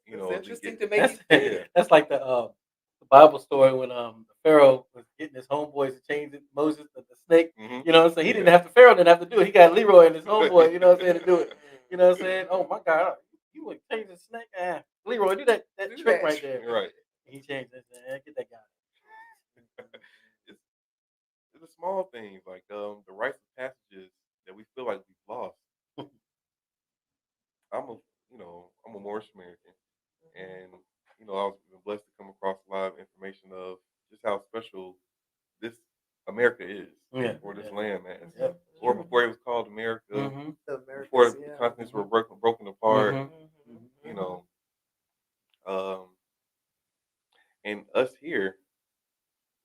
You know, it's interesting to make you think. That's like the Bible story when the Pharaoh was getting his homeboys to change it, Moses the snake. You know what I'm saying? He didn't have Pharaoh didn't have to do it. He got Leroy and his homeboy, you know what I'm saying, to do it. You know what I'm saying? Oh my God, you would change the snake? Leroy, do that trick right there. Right. He changed it. Get that guy. It's the small things like the rites of passages that we feel like we've lost. And I was blessed to come across a lot of information of just how special this America is, Yeah. or this land, man. Yep. Or before it was called America, Mm-hmm. before the continents were broken apart, Mm-hmm. you know. And us here,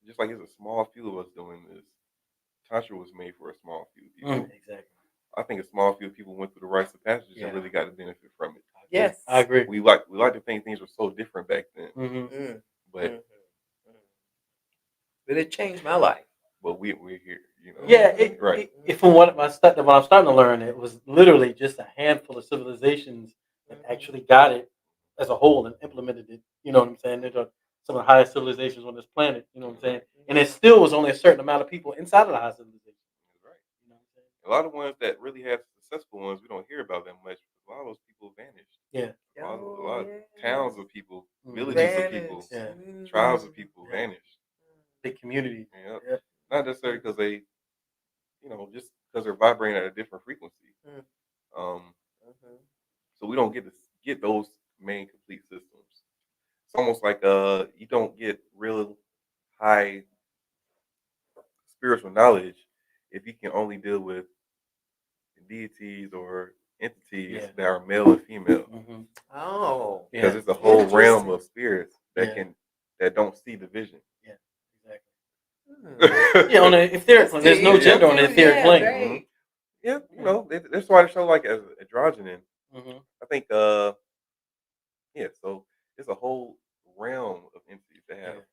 just like it's a small few of us doing this, Tantra was made for a small few people. Exactly. I think a small few people went through the rites of passage Yeah. and really got the benefit from it. Yes. I agree. We like to think things were so different back then, Mm-hmm. but But it changed my life. we're here, Yeah, right. from what I'm starting to learn, it was literally just a handful of civilizations that actually got it as a whole and implemented it. You know what I'm saying? They're some of the highest civilizations on this planet. You know what I'm saying? And it still was only a certain amount of people inside of the high civilization. Right. You know what I'm saying? A lot of ones that really had successful ones, we don't hear about them much. A lot of those people vanished. Yeah. A lot of towns of people, Mhm. villages of people, Yeah. tribes of people Yeah. vanished. Big communities. Yeah. Yeah. Not necessarily because they, just because they're vibrating at a different frequency. Um, so we don't get those main complete systems. It's almost like you don't get real high spiritual knowledge if you can only deal with deities or entities Yeah. that are male and female. Mm-hmm. Oh. Because Yeah. it's a whole realm Interesting. of spirits that don't see the vision. Yeah. Exactly. Hmm. Yeah. If there's no Yeah. gender on the etheric plane. Right. Yeah, that's why the show like as androgyny. Mm-hmm. I think so it's a whole realm of entities that have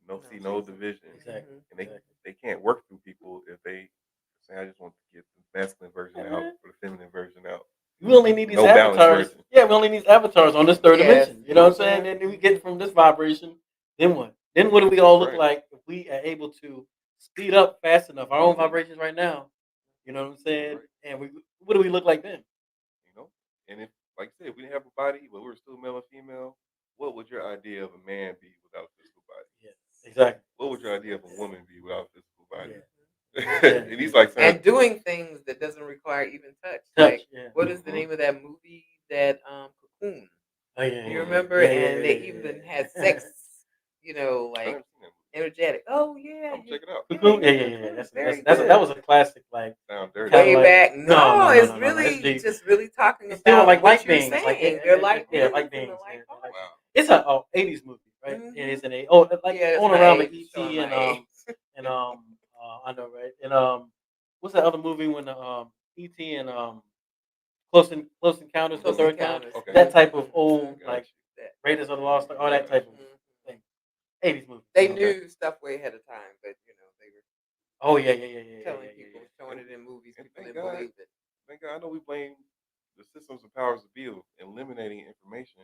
no division. Exactly. And they can't work through people if they say I just want to get the masculine version out or the feminine version out. We only need these No balanced avatars. version. Yeah, we only need avatars on this third Yes. dimension. You know what I'm saying? And then we get from this vibration. Then what? Then what do we all look like if we are able to speed up fast enough our own vibrations right now? You know what I'm saying? Right. And what do we look like then? And if, like I said, if we didn't have a body, but we were still male and female, what would your idea of a man be without a physical body? Yeah, exactly. What would your idea of a woman be without a physical body? Yeah. And he's like saying, And doing things that doesn't require even touch. Like, what is the name of that movie that Cocoon? Oh yeah. You remember? Yeah, And they even had sex, I never like seen that movie. energetic. Oh yeah. I'm check it out. Cocoon. Yeah. Cocoon is That's very that good. was a classic. Like Sound dirty. kinda Way like- back. No, it's no, really it's deep. just really talking It's still about like what light you're beings. saying. They're light beings. light and beings. the light Yeah, bodies. Wow. It's a 80s movie, right? Mhm. And it's like Yeah, on that's around my the age, ET showing and my age. I know, right? And what's that other movie when the ET and Close Encounters of the Close Third Kind? Encounters. Okay. That type of old Gotcha. like Raiders of the Lost Ark, all that type of thing. 80s movie. They you know? knew stuff way ahead of time, but they were Oh yeah. telling people, showing it in movies. And People thank didn't God. believe it. Thank God. I know we blame the systems and powers to be of eliminating information,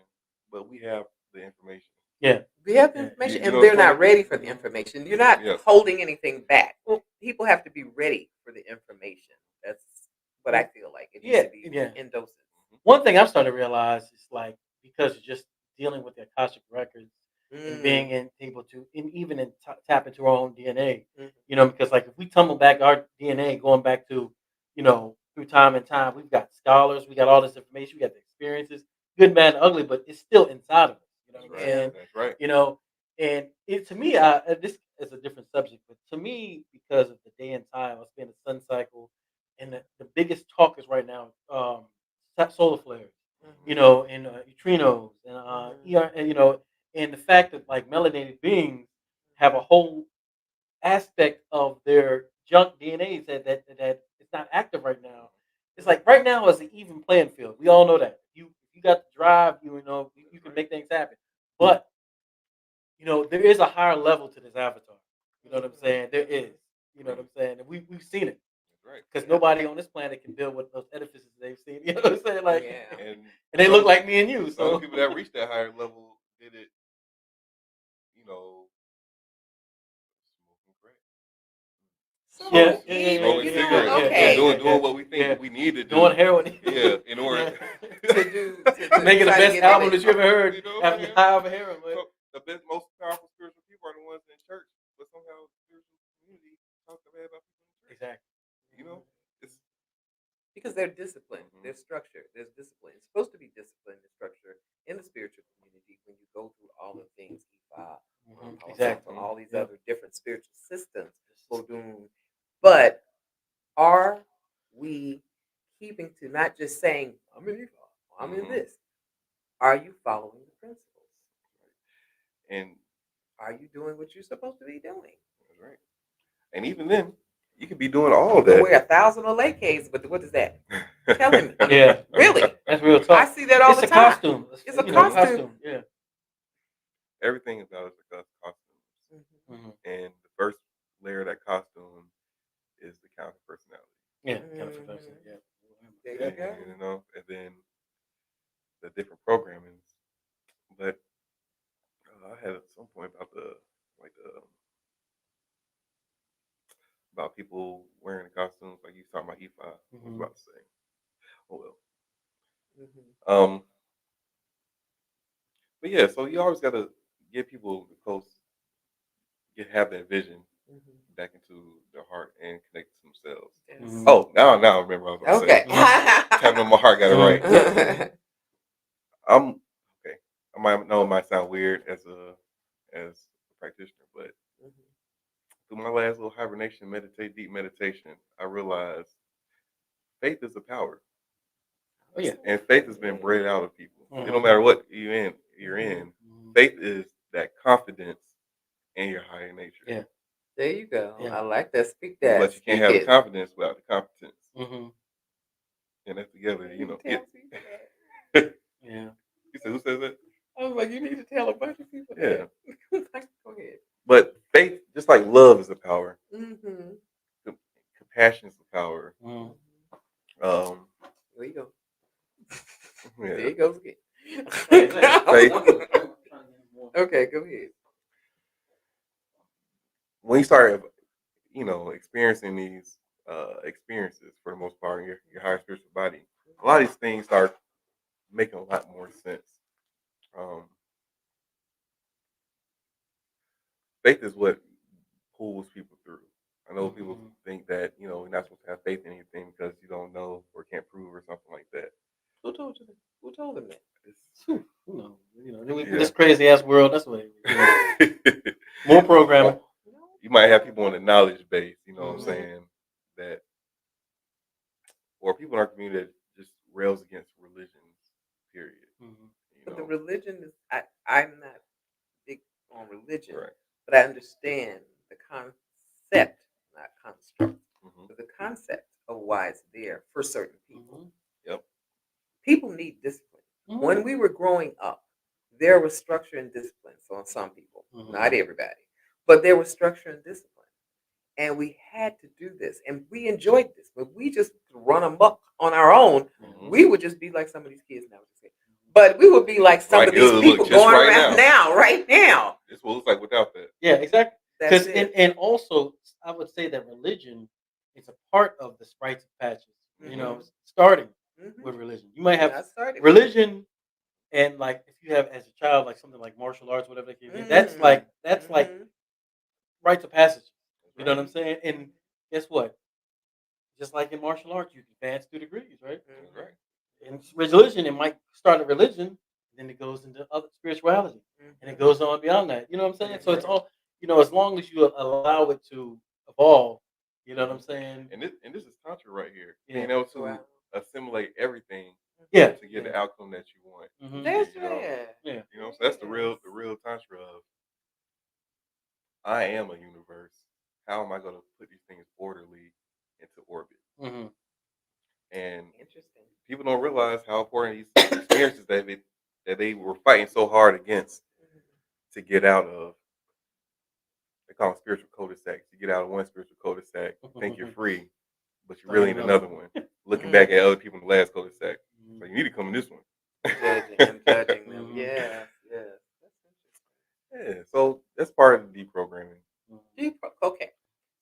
but we have the information. Yeah. We have the Yeah. information, You and know they're what's not funny? ready for the information. You're not Yeah. holding anything back. Well, people have to be ready for the information. That's what I feel like. It needs to be in doses. One thing I'm starting to realize is like because you're just dealing with the Akashic records and being able to even tap into our own DNA, you know, because like if we tumble back our DNA going back to, through time and time, we've got scholars, we got all this information, we got the experiences, good, bad, and ugly, but it's still inside of us. You know what I'm saying? That's right. You know, and to me, this is a different subject, but to me, because of the day and time, us being the sun cycle, and the biggest talk is right now, solar flares, and neutrinos, and and the fact that like melanated beings have a whole aspect of their junk DNAs that it's not active right now. It's like right now is an even playing field. We all know that. You got the drive, you can make things happen. But there is a higher level to this avatar. You know what I'm saying? There is. You know what I'm saying? And we've seen it. Right. Because nobody on this planet can build what those edifices they've seen. You know what I'm saying? Like, And they look like me and you. Some So people that reach that higher level did it, smoking crack. So Yeah. Smoking cigarettes. okay. And doing what we think we need to do. Doing heroin. Yeah, in order to making the try to best get album it. that you ever heard. You know, Having man. high of a heroin. So the most powerful spiritual people are the ones in church, but somehow the spiritual community talks bad about people in church. Exactly. It's Because they're disciplined, they're structured. There's discipline. It's supposed to be discipline and structure in the spiritual deep when you go through all the things Exactly. all these Yep. other different spiritual systems. But are we keeping to not just saying, I'm in Ifa, I'm in this? Are you following the principles? And are you doing what you're supposed to be doing? That's right. And even then, you could be doing all You can that. wear 1,000 Olays, but what is that? Tell him. Yeah. Really? That's real talk. I see that all It's the a time. costume. It's a You know, costume. Yeah. Everything about it is a costume. And the first layer of that costume is the counter personality. Yeah. Counter personality. Yeah. There you go. You know, and then the different programmings. But I had at some point about about people wearing the costumes, like you talking about E5. I was about to say. Oh well. But yeah, so you always gotta get people close, have that vision back into their heart and connect to themselves. Yes. Oh, now I remember what I was gonna say. Tapping on my heart, got it right. I'm okay. I know it might sound weird as a practitioner, but through my last little hibernation, deep meditation, I realized faith is a power. Oh yeah. And faith has been bred out of people. It don't matter what you're in. Faith is that confidence in your higher nature. Yeah. There you go. Yeah. I like that. Speak that. But you can't have the confidence without the competence. And that's together, you know. Yeah. You said, who says that? I was like, you need to tell a bunch of people that. Go ahead. But faith, just like love is a power. Mm-hmm. Compassion is a power. There you go. Yeah. There you go again. Faith. Okay, go ahead. When you start, experiencing these experiences for the most part in your higher spiritual body, a lot of these things start making a lot more sense. Faith is what pulls people through. I know people think that you're not supposed to have faith in anything because you don't know or can't prove or something like that. Who told you that? Who told them that? In this crazy ass world, that's what more programming. You might have people on the knowledge base, you know what I'm saying, that, or people in our community that just rails against religions, period. But the religion is, I'm not big on religion, right, but I understand the concept, not construct, but the concept of why it's there for certain people. Yep. People need discipline. When we were growing up, there was structure and discipline. So on some people, not everybody, but there was structure and discipline. And we had to do this. And we enjoyed this. But we just run amok on our own. We would just be like some of these kids now. But we would be like some of these people going around right now. This will look like without that. Yeah, exactly. That's and also, I would say that religion is a part of the rites of passage. Starting with religion. You might have religion, and like if you have as a child like something like martial arts, whatever they can, that's like rites of passage. You know what I'm saying? And guess what? Just like in martial arts, you advance through degrees, right? Right. In religion, it might start at religion, then it goes into other spirituality, and it goes on beyond that. You know what I'm saying? So it's all, as long as you allow it to evolve, you know what I'm saying? And this is Tantra right here. Being able to assimilate everything to get the outcome that you want. That's right. So that's the real Tantra of I am a universe. How am I going to put these things orderly into orbit? And interesting. People don't realize how important these experiences that they were fighting so hard against to get out of. They call them spiritual cul-de-sacs. You get out of one spiritual cul-de-sac, think you're free, but you're really in another one. Looking back at other people in the last cul-de-sac. So you need to come in this one. Judging them. Yeah. Yeah, so that's part of the deprogramming. Okay.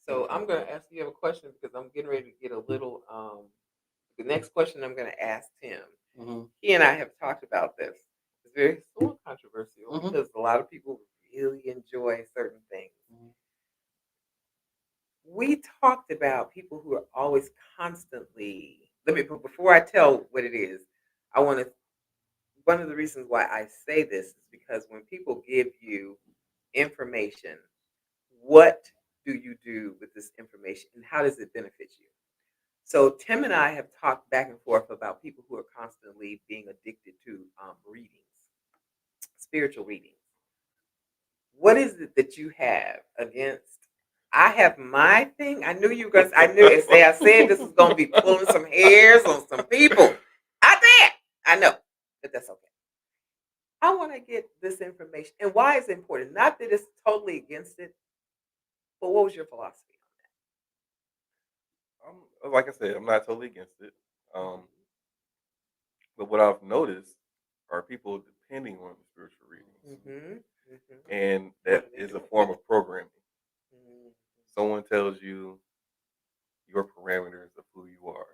So I'm going to ask you a question because I'm getting ready to get a little, the next question I'm going to ask Tim. He and I have talked about this. It's very somewhat controversial because a lot of people really enjoy certain things. We talked about people who are always constantly, before I tell what it is, I want to one of the reasons why I say this is because when people give you information, what do you do with this information and how does it benefit you? So Tim and I have talked back and forth about people who are constantly being addicted to readings, spiritual readings. What is it that you have against? I have my thing. I knew you were going to. I knew it. I said this was going to be pulling some hairs on some people. I did. I know, but that's okay. I want to get this information, and why is it important? Not that it's totally against it, but what was your philosophy Like I said, I'm not totally against it. But what I've noticed are people depending on the spiritual readings, and that is a form of programming. Someone tells you your parameters of who you are,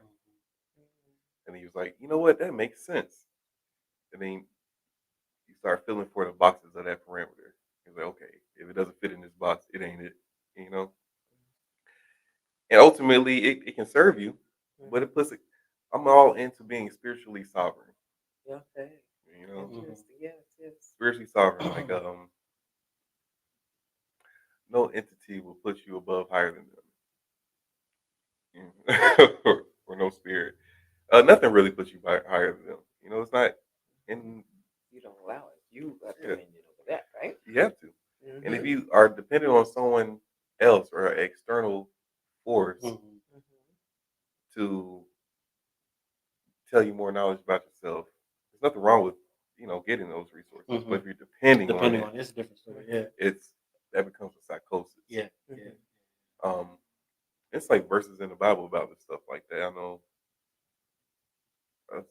and he was like, you know what, that makes sense. And then you start filling for the boxes of that parameter. He's like, okay, if it doesn't fit in this box, it ain't it, you know. And ultimately, it can serve you, but it puts it. I'm all into being spiritually sovereign. Okay. You know, Interesting. Yes, yes. spiritually sovereign. Like no entity will put you above higher than them, or no spirit. Nothing really puts you higher than them. You know, it's not. And You don't allow it. You have yeah, dominion over that, right? you have to. And if you are dependent on someone else or an external force to tell you more knowledge about yourself, there's nothing wrong with getting those resources. But if you're depending on it, it's a different story. Yeah, that becomes a psychosis. yeah. It's like verses in the Bible about this stuff like that. I know.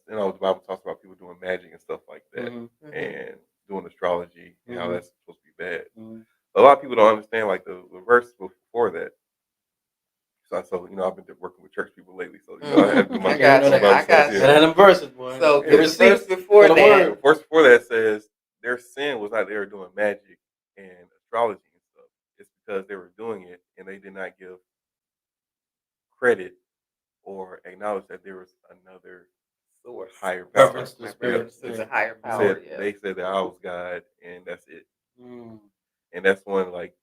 The Bible talks about people doing magic and stuff like that, and doing astrology and how that's supposed to be bad. A lot of people don't understand like the verse before that. So I've been working with church people lately, so I have to do my I got you. I got you. Them verses, boy. So Yeah. the verse before The that. verse before that says their sin was not they were doing magic and astrology and stuff. It's because they were doing it and they did not give credit or acknowledge that there was another Source. higher power. Reference to My spirit. reference to the higher power. They said that I was God and that's it. And that's one like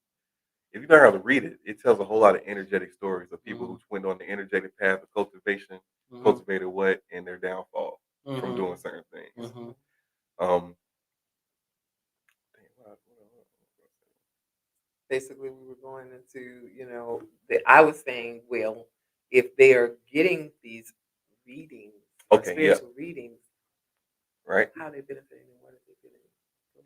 if you learn how to read it, it tells a whole lot of energetic stories of people who went on the energetic path of cultivation, cultivated what, and their downfall from doing certain things. Basically, we were going into, I was saying, well, if they are getting these readings, spiritual readings, right? How are they benefiting and what are they getting?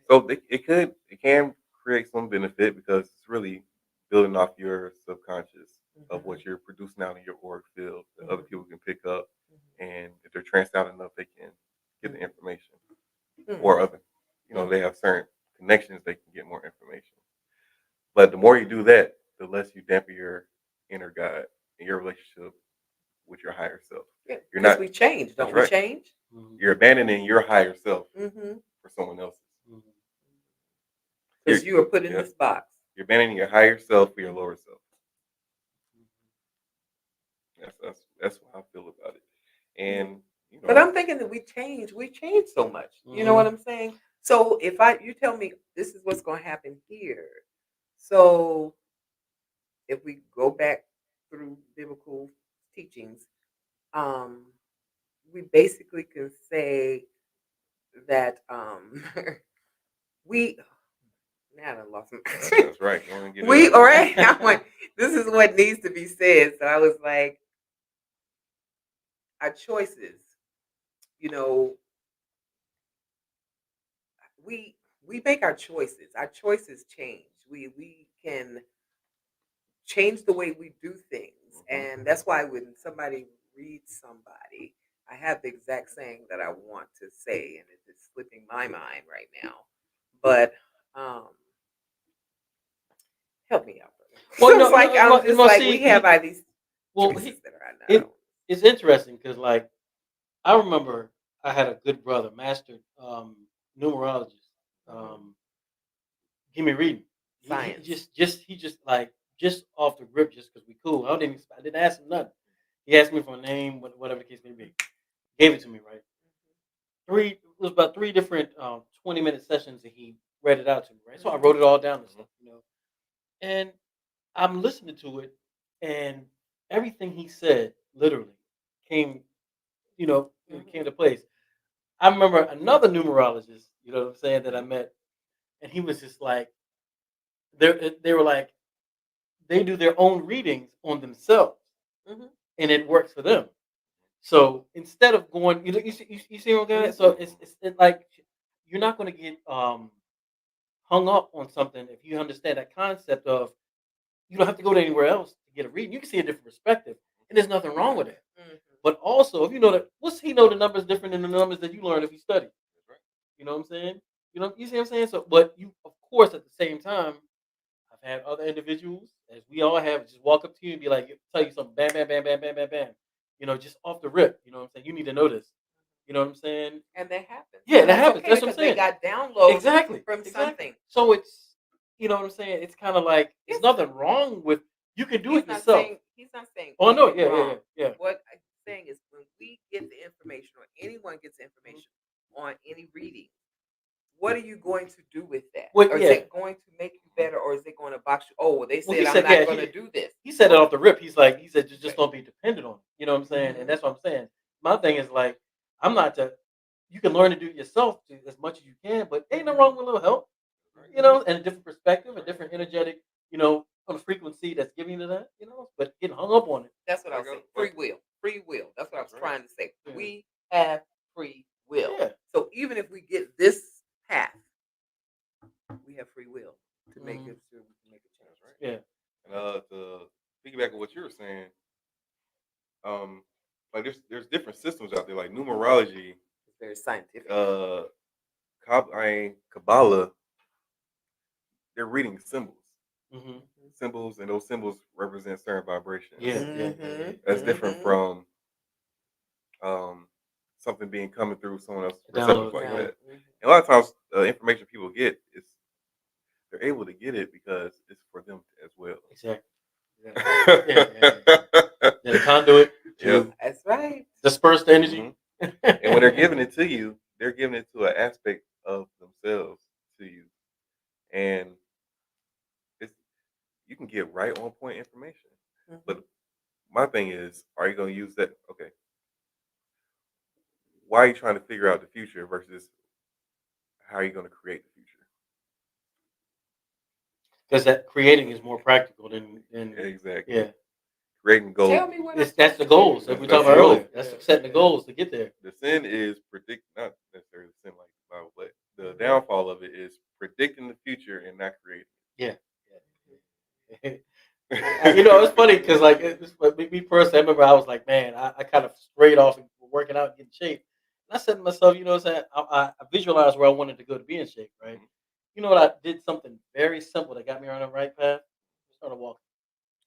So it can create some benefit because it's really building off your subconscious of what you're producing out in your auric field that other people can pick up, and if they're tranced out enough, they can get the information. Or other, they have certain connections, they can get more information. But the more you do that, the less you dampen your inner God and your relationship with your higher self. Yeah, because we change, don't we change? You're abandoning your higher self for someone else's. Because you are put in this box. You're abandoning your higher self for your lower self. That's how I feel about it. And but I'm thinking that we change so much. You know what I'm saying? So if you tell me this is what's going to happen here, so if we go back through biblical teachings, we basically can say that we now I lost my that's right. We all right. I went, this is what needs to be said. So I was like, our choices, we make our choices. Our choices change. We can change the way we do things. And that's why when somebody reads somebody, I have the exact saying that I want to say, and it's just slipping my mind right now. But help me out. Well, no, it's like we have these choices that are not. It's interesting because, like, I remember I had a good brother, master numerologist. Give me reading. Science. He just off the rip, just because we cool. I didn't ask him nothing. He asked me for a name, whatever the case may be. Gave it to me, right? It was about 3 different 20-minute sessions, and he read it out to me, right? So I wrote it all down and stuff, and I'm listening to it, and everything he said literally came, came to place. I remember another numerologist, you know what I'm saying, that I met, and he was just like, they were like, they do their own readings on themselves, and it works for them. So instead of going, you see what I'm getting at? So it's like you're not going to get hung up on something if you understand that concept of you don't have to go to anywhere else to get a reading. You can see a different perspective, and there's nothing wrong with it. But also, if you know that, what's he know the numbers different than the numbers that you learn if you study? You know what I'm saying? You see what I'm saying? So, but you, of course, at the same time, I've had other individuals, as we all have, just walk up to you and be like, tell you something, bam, bam, bam, bam, bam, bam, bam. Just off the rip. You know what I'm saying? You need to know this. You know what I'm saying? And that happens. Yeah, And that happens. okay That's what I'm because they saying. got downloads Exactly. from something. So it's, you know what I'm saying? It's kind of like, there's nothing wrong with, you can do it yourself. He's not saying. Oh, no, anything wrong. yeah. What I'm saying is when we get the information or anyone gets information on any reading, what are you going to do with that? Well, or is it going to make you better, or is it going to box you? Oh, well, they said I'm not going to do this. He said it off the rip. He said, just don't be dependent on it. You know what I'm saying? And that's what I'm saying. My thing is like, I'm not to, you can learn to do it yourself as much as you can, but ain't no wrong with a little help, and a different perspective, a different energetic, on a frequency that's giving you that, but getting hung up on it. That's what I was saying. Free will. Free will. That's what I was trying to say. Yeah. We have free will. Yeah. So even if we get this path, we have free will to make it sure we can make a change. Right? Yeah. And to piggyback on what you were saying, like there's different systems out there, like numerology. It's very scientific. Kabbalah, they're reading symbols. Symbols, and those symbols represent certain vibrations. That's different from something being coming through someone else's perceptions like that. And a lot of times, the information people get is they're able to get it because it's for them as well. Exactly. The conduit. That's right. Disperse the energy. And when they're giving it to you, they're giving it to an aspect of themselves to you, and you can get right on point information. But my thing is, are you going to use that? Okay. Why are you trying to figure out the future versus how are you going to create the future? Because that creating is more practical than exactly. Yeah. Creating goals. Tell me what that's the goals that we talked about earlier. That's setting the goals to get there. The sin is not necessarily the sin like the Bible, but the downfall of it is predicting the future and not creating. Yeah. It's funny because like me personally, I remember I was like, man, I kind of strayed off and working out and getting in shape. And I said to myself, I visualized where I wanted to go to be in shape, right? You know what? I did something very simple that got me on the right path. I started walking.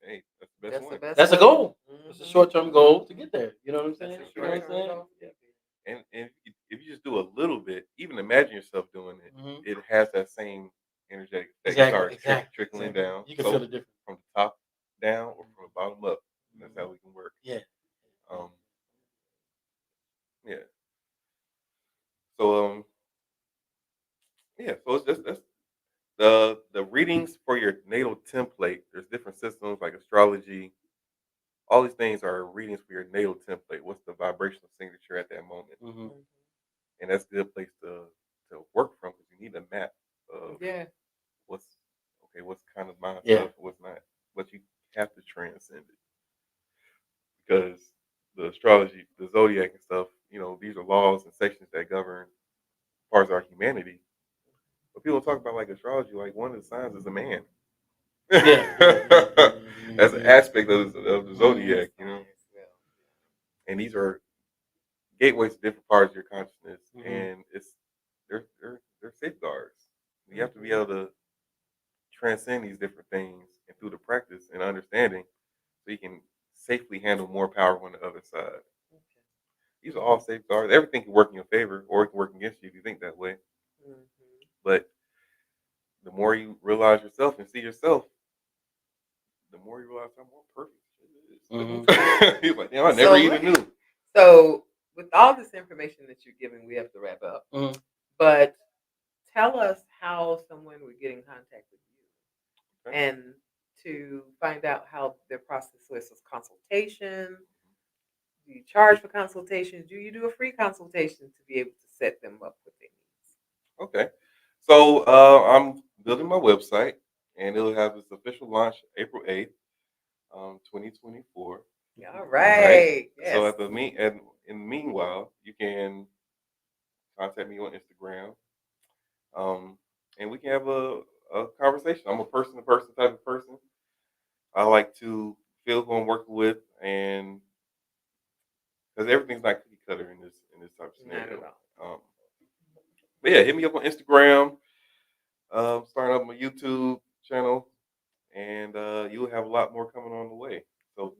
Hey, that's the best one. That's a goal. It's a short-term goal to get there. You know what I'm saying? You know what I'm saying? Yeah. And if you just do a little bit, even imagine yourself doing it, it has that same energetic effect. Exactly. Trickling down. You can feel the difference from the top down or from the bottom up. That's how we can work. Yeah. Yeah. So so it's just the readings for your natal template. There's different systems like astrology. All these things are readings for your natal template. What's the vibrational signature at that moment? And that's a good place to work from because you need a map of what's kind of my stuff, what's not, but you have to transcend it because the astrology, the zodiac and stuff, these are laws and sections that govern parts of our humanity. But people talk about like astrology, like one of the signs is a man. That's an aspect of the zodiac, And these are gateways to different parts of your consciousness, and they're safeguards. You have to be able to transcend these different things and through the practice and understanding, so you can safely handle more power on the other side. These are all safeguards. Everything can work in your favor, or it can work against you if you think that way. But the more you realize yourself and see yourself, the more you realize how more perfect it is. He's like, I never even knew. So with all this information that you're giving, we have to wrap up. Mhm. But tell us how someone would get in contact with you Okay. and to find out how their process is consultation. Do you charge for consultations? Do you do a free consultation to be able to set them up with their needs? Okay. So I'm building my website, and it'll have its official launch April 8th, 2024. All All right. right. So Yes. in the meanwhile, you can contact me on Instagram, and we can have a conversation. I'm a person to person type of person. I like to feel who I'm working with, and because everything's not cookie cutter in this type of Not at scenario. all. But yeah, hit me up on Instagram. Starting up my YouTube channel, and you'll have a lot more coming on the way. So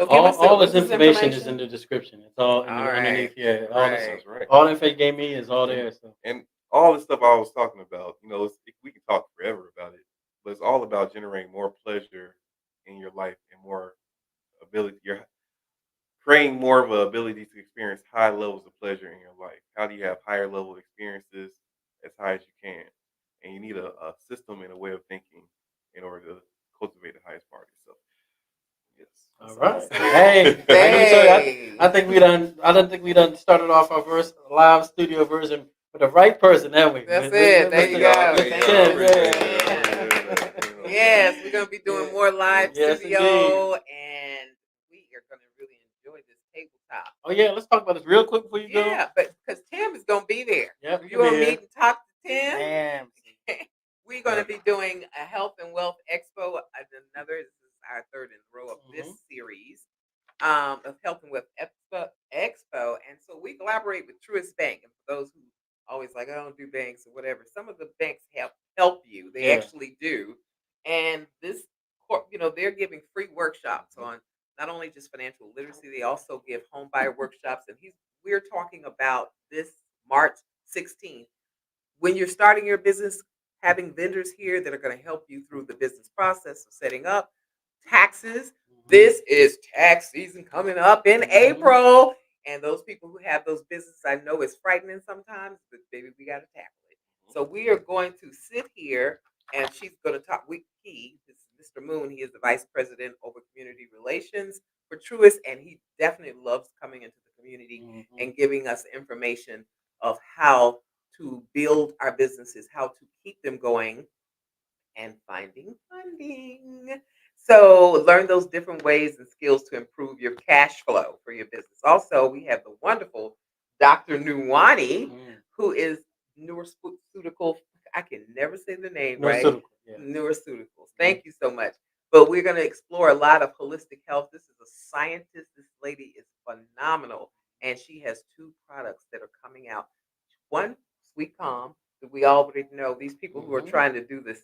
So give us All what's this this information is in the description. It's all All underneath right. here. Right. that's right. All the info you gave me is all there. So And all the stuff I was talking about, we can talk forever about it, but it's all about generating more pleasure in your life and more ability. You're creating more of an ability to experience high levels of pleasure in your life. How do you have higher level experiences as high as you can? And you need a system and a way of thinking in order to cultivate the highest party. So, yes. all That's right. awesome. Hey, let me tell you, Hey. I think we done. I don't think we done started off our first live studio version with the right person, have we? That's it. There you go. Mr. Thank Ken, you, Mr. yeah. Ken. Yes, we're gonna be doing more live Yes, studio, and we are gonna really enjoy this tabletop. Oh yeah, let's talk about this real quick before you go. Yeah, but because Tim is gonna be there. Yep, You he'll be want to here. meet and talk to Tim? Damn. We're going to be doing a health and wealth expo. This is our third in a row of this series of health and wealth expo. And so we collaborate with Truist Bank. And for those who always like, I don't do banks or whatever, some of the banks help you. They actually do. And this, they're giving free workshops on not only just financial literacy, they also give home buyer workshops. And we're talking about this March 16th. When you're starting your business, having vendors here that are going to help you through the business process of setting up taxes. This is tax season coming up in April. And those people who have those businesses, I know it's frightening sometimes, but baby, we got to tackle it. So we are going to sit here and she's going to talk. This is Mr. Moon. He is the vice president over community relations for Truist, and he definitely loves coming into the community and giving us information of how to build our businesses, how to keep them going, and finding funding. So learn those different ways and skills to improve your cash flow for your business. Also, we have the wonderful Dr. Nuwani, who is neuroceutical. I can never say the name right. Neuroceutical. Thank you so much. But we're going to explore a lot of holistic health. This is a scientist. This lady is phenomenal. And she has 2 products that are coming out. One, Sweet Calm, that we already know. These people who are trying to do this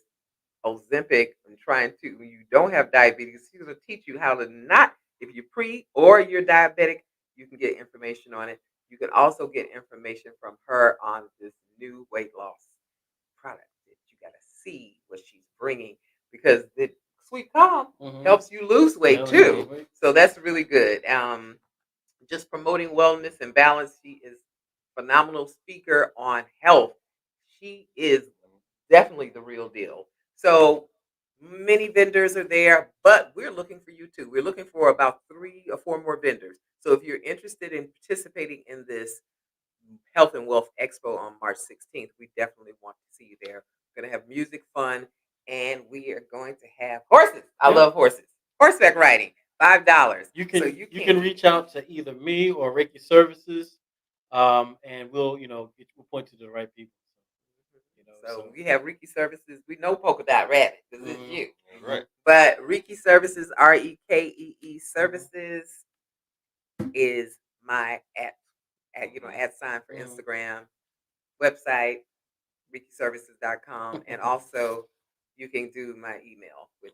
Ozempic and trying to, when you don't have diabetes, she's going to teach you how to not, if you're pre or you're diabetic, you can get information on it. You can also get information from her on this new weight loss product that you got to see what she's bringing, because the Sweet Calm helps you lose weight too. So that's really good. Just promoting wellness and balance. She is a phenomenal speaker on health. She is definitely the real deal. So many vendors are there, but we're looking for you too. We're looking for about 3 or 4 more vendors. So if you're interested in participating in this Health and Wealth Expo on March 16th, we definitely want to see you there. We're going to have music, fun, and we are going to have horses. I love horses. Horseback riding, $5. You can reach out to either me or Reiki Services, and we'll we'll point you to the right people. So we have Reiki Services. We know Polkadot Rabbit because it's you. Right. But Reiki Services, REKEE Services, is my at sign for Instagram, website, ReikiServices.com, and also you can do my email with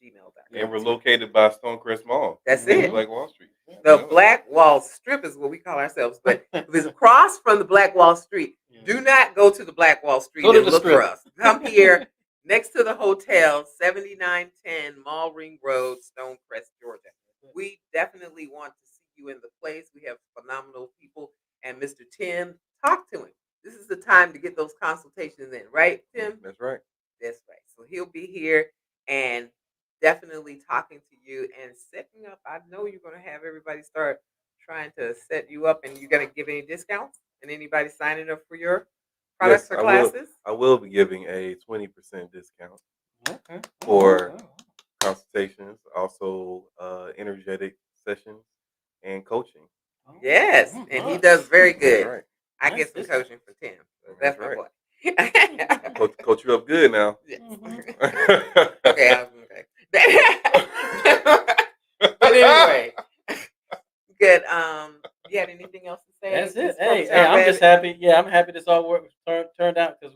gmail.com. And we're located by Stonecrest Mall. That's it. Black Wall Street. The Black Wall Strip is what we call ourselves, but if it's across from the Black Wall Street, do not go to the Black Wall Street and look for us. Come here next to the hotel, 7910 Mall Ring Road, Stonecrest, Georgia. We definitely want to see you you in the place. We have phenomenal people. And Mr. Tim, talk to him. This is the time to get those consultations in, right, Tim? That's right. That's right. So he'll be here and definitely talking to you and setting up. I know you're going to have everybody start trying to set you up, and you're going to give any discounts and anybody signing up for your products or classes. I will be giving a 20% discount Okay. for consultations, also energetic sessions and coaching. Yes, and he does very good. That's right. I get some Nice. coaching from Tim. So That's that's my right. boy. Coach you up good now. Yes. Okay. But anyway, good. You had anything else to say? That's it. Just Hey, focus hey, on I'm just that. happy. Yeah, I'm happy this all turned out because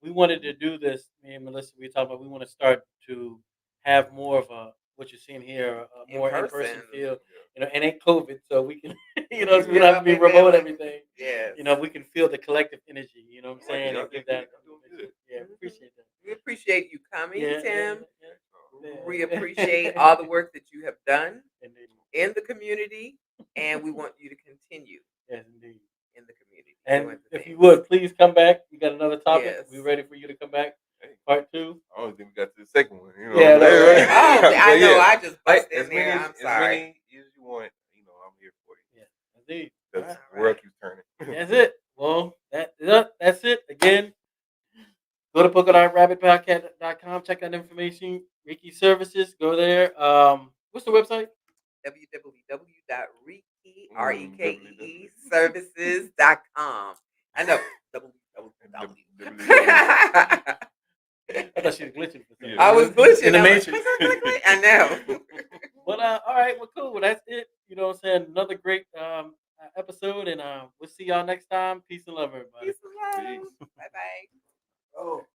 we wanted to do this. Me and Melissa, we talked about we want to start to have more of a what you're seeing here, a more in-person feel. You know, and ain't COVID, so we can, you know, so we don't have to be remote everything. Yes. You know, we can feel the collective energy. You know what I'm saying? Yeah, And give that. good. Yeah, appreciate that. We appreciate you coming, Yeah, Tim. yeah. We appreciate all the work that you have done Indeed. in the community, and we want you to continue Yes, indeed. in the community. And doing the if you things. would, please come back. We got another topic. Yes. We ready for you to come back. Part 2. I don't think we got to the second one. You know, Yeah, what I'm saying? Oh, But I know. yeah, I just like, busted in there. I'm as sorry. many as you want, you know, I'm here for you. Yeah, indeed. Because All the world right. keeps turning. That's it. Well, that's it. Again, go to polkadotrabbitpodcast.com. Check out information. Reiki services. Go there. What's the website? www.reiki.services.com. I know. I thought she was glitching for something. I was glitching in the I was matrix. like, click, click, click. I know. But all right, well, cool. Well, that's it. You know what I'm saying? Another great episode, and we'll see y'all next time. Peace and love, everybody. Peace and love. Bye bye. Oh.